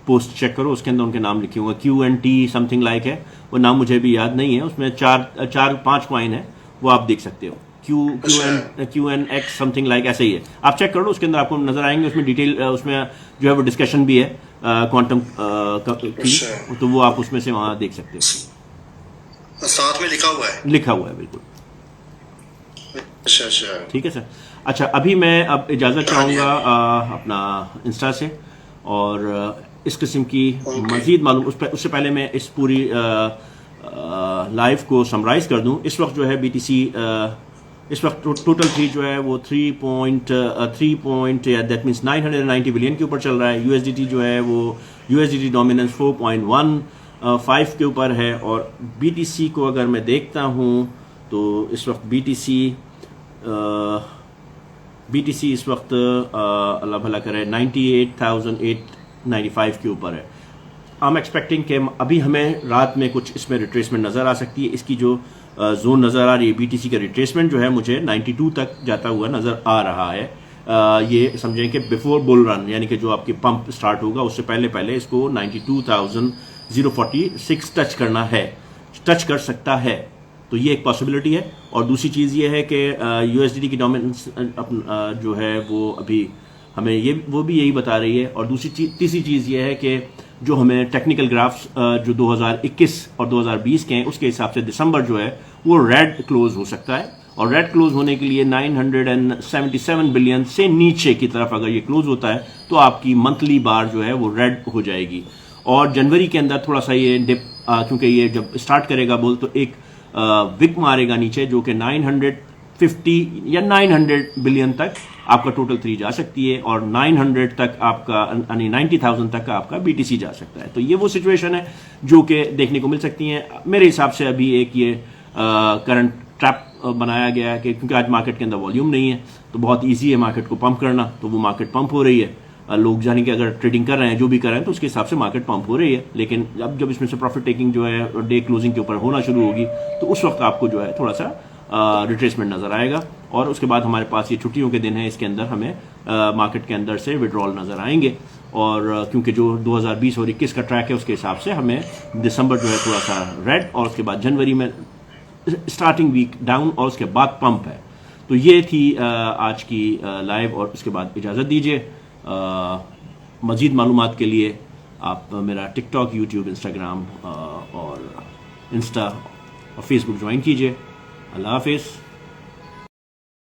पोस्ट चेक करो, उसके अंदर उनके नाम लिखे हुए हैं, QNT समथिंग लाइक है, वो नाम मुझे भी याद नहीं है। उसमें 4-5 कॉइन है, वो आप देख सकते हो, QNX समथिंग लाइक ऐसे ही है। आप चेक कर लो, उसके अंदर आपको नजर आएंगे, उसमें डिटेल उसमें जो है वो डिस्कशन भी है क्वांटम की, तो वो आप उसमें से वहां देख सकते हो। साथ में लिखा हुआ है? लिखा हुआ है बिल्कुल। अच्छा ठीक है सर। अच्छा, अभी मैं अब इजाजत चाहूंगा अपना इंस्टा से, और इस किस्म की मजीद मालूम उससे पहले मैं इस पूरी लाइव को समराइज कर दूं। इस वक्त जो है BTC इस वक्त टोटल थ्री जो है वो 3 दैट मीन्स 990 बिलियन के ऊपर चल रहा है। USDT जो है वो USDT डोमिनेंस 4.15 के ऊपर है। और BTC को अगर मैं देखता हूं तो इस वक्त BTC इस वक्त अल्लाह भला करे 98,895 के ऊपर है। आई एम एक्सपेक्टिंग कि अभी हमें रात में कुछ इसमें रिट्रेसमेंट नज़र आ सकती है। इसकी जो जोन नज़र आ रही है BTC का रिट्रेसमेंट जो है मुझे 92 तक जाता हुआ नज़र आ रहा है। ये समझें कि बिफोर बुल रन, यानी कि जो आपकी पंप स्टार्ट होगा उससे पहले इसको 92,046 टच करना है, टच कर सकता है। तो ये एक पॉसिबिलिटी है। और दूसरी चीज़ ये है कि USDT की डोमिनेंस जो है वो अभी हमें वो भी यही बता रही है। और तीसरी चीज़ ये है कि जो हमें टेक्निकल ग्राफ्स जो 2021 और 2020 के हैं उसके हिसाब से दिसंबर जो है वो रेड क्लोज हो सकता है। और रेड क्लोज होने के लिए 977 बिलियन से नीचे की तरफ अगर ये क्लोज होता है तो आपकी मंथली बार जो है वो रेड हो जाएगी। और जनवरी के अंदर थोड़ा सा ये डिप, क्योंकि ये जब स्टार्ट करेगा बोल तो एक विक मारेगा नीचे, जो कि 950 या 900 बिलियन तक आपका टोटल 3 जा सकती है, और 900 तक आपका यानी 90,000 तक आपका BTC जा सकता है। तो ये वो सिचुएशन है जो कि देखने को मिल सकती है। मेरे हिसाब से अभी एक ये करंट ट्रैप बनाया गया है कि क्योंकि आज मार्केट के अंदर वॉल्यूम नहीं है तो बहुत ईजी है मार्केट को पंप करना। तो वो मार्केट पंप हो रही है, लोग जाने कि अगर ट्रेडिंग कर रहे हैं, जो भी कर रहे हैं, तो उसके हिसाब से मार्केट पंप हो रही है। लेकिन अब जब इसमें से प्रॉफिट टेकिंग जो है डे क्लोजिंग के ऊपर होना शुरू होगी तो उस वक्त आपको जो है थोड़ा सा रिट्रेसमेंट नजर आएगा। और उसके बाद हमारे पास ये छुट्टियों के दिन है, इसके अंदर हमें मार्केट के अंदर से विड्रॉल नजर आएंगे। और क्योंकि जो 2020 और 21 का ट्रैक है उसके हिसाब से हमें दिसंबर जो है थोड़ा सा रेड, और उसके बाद जनवरी में स्टार्टिंग वीक डाउन, और उसके बाद पंप है। तो ये थी आज की लाइव, और उसके बाद इजाज़त दीजिए। मज़ीद मालूमात के लिए आप मेरा टिकटॉक, यूट्यूब, इंस्टाग्राम और इंस्टा और फेसबुक ज्वाइन कीजिए। अल्लाह हाफिज़।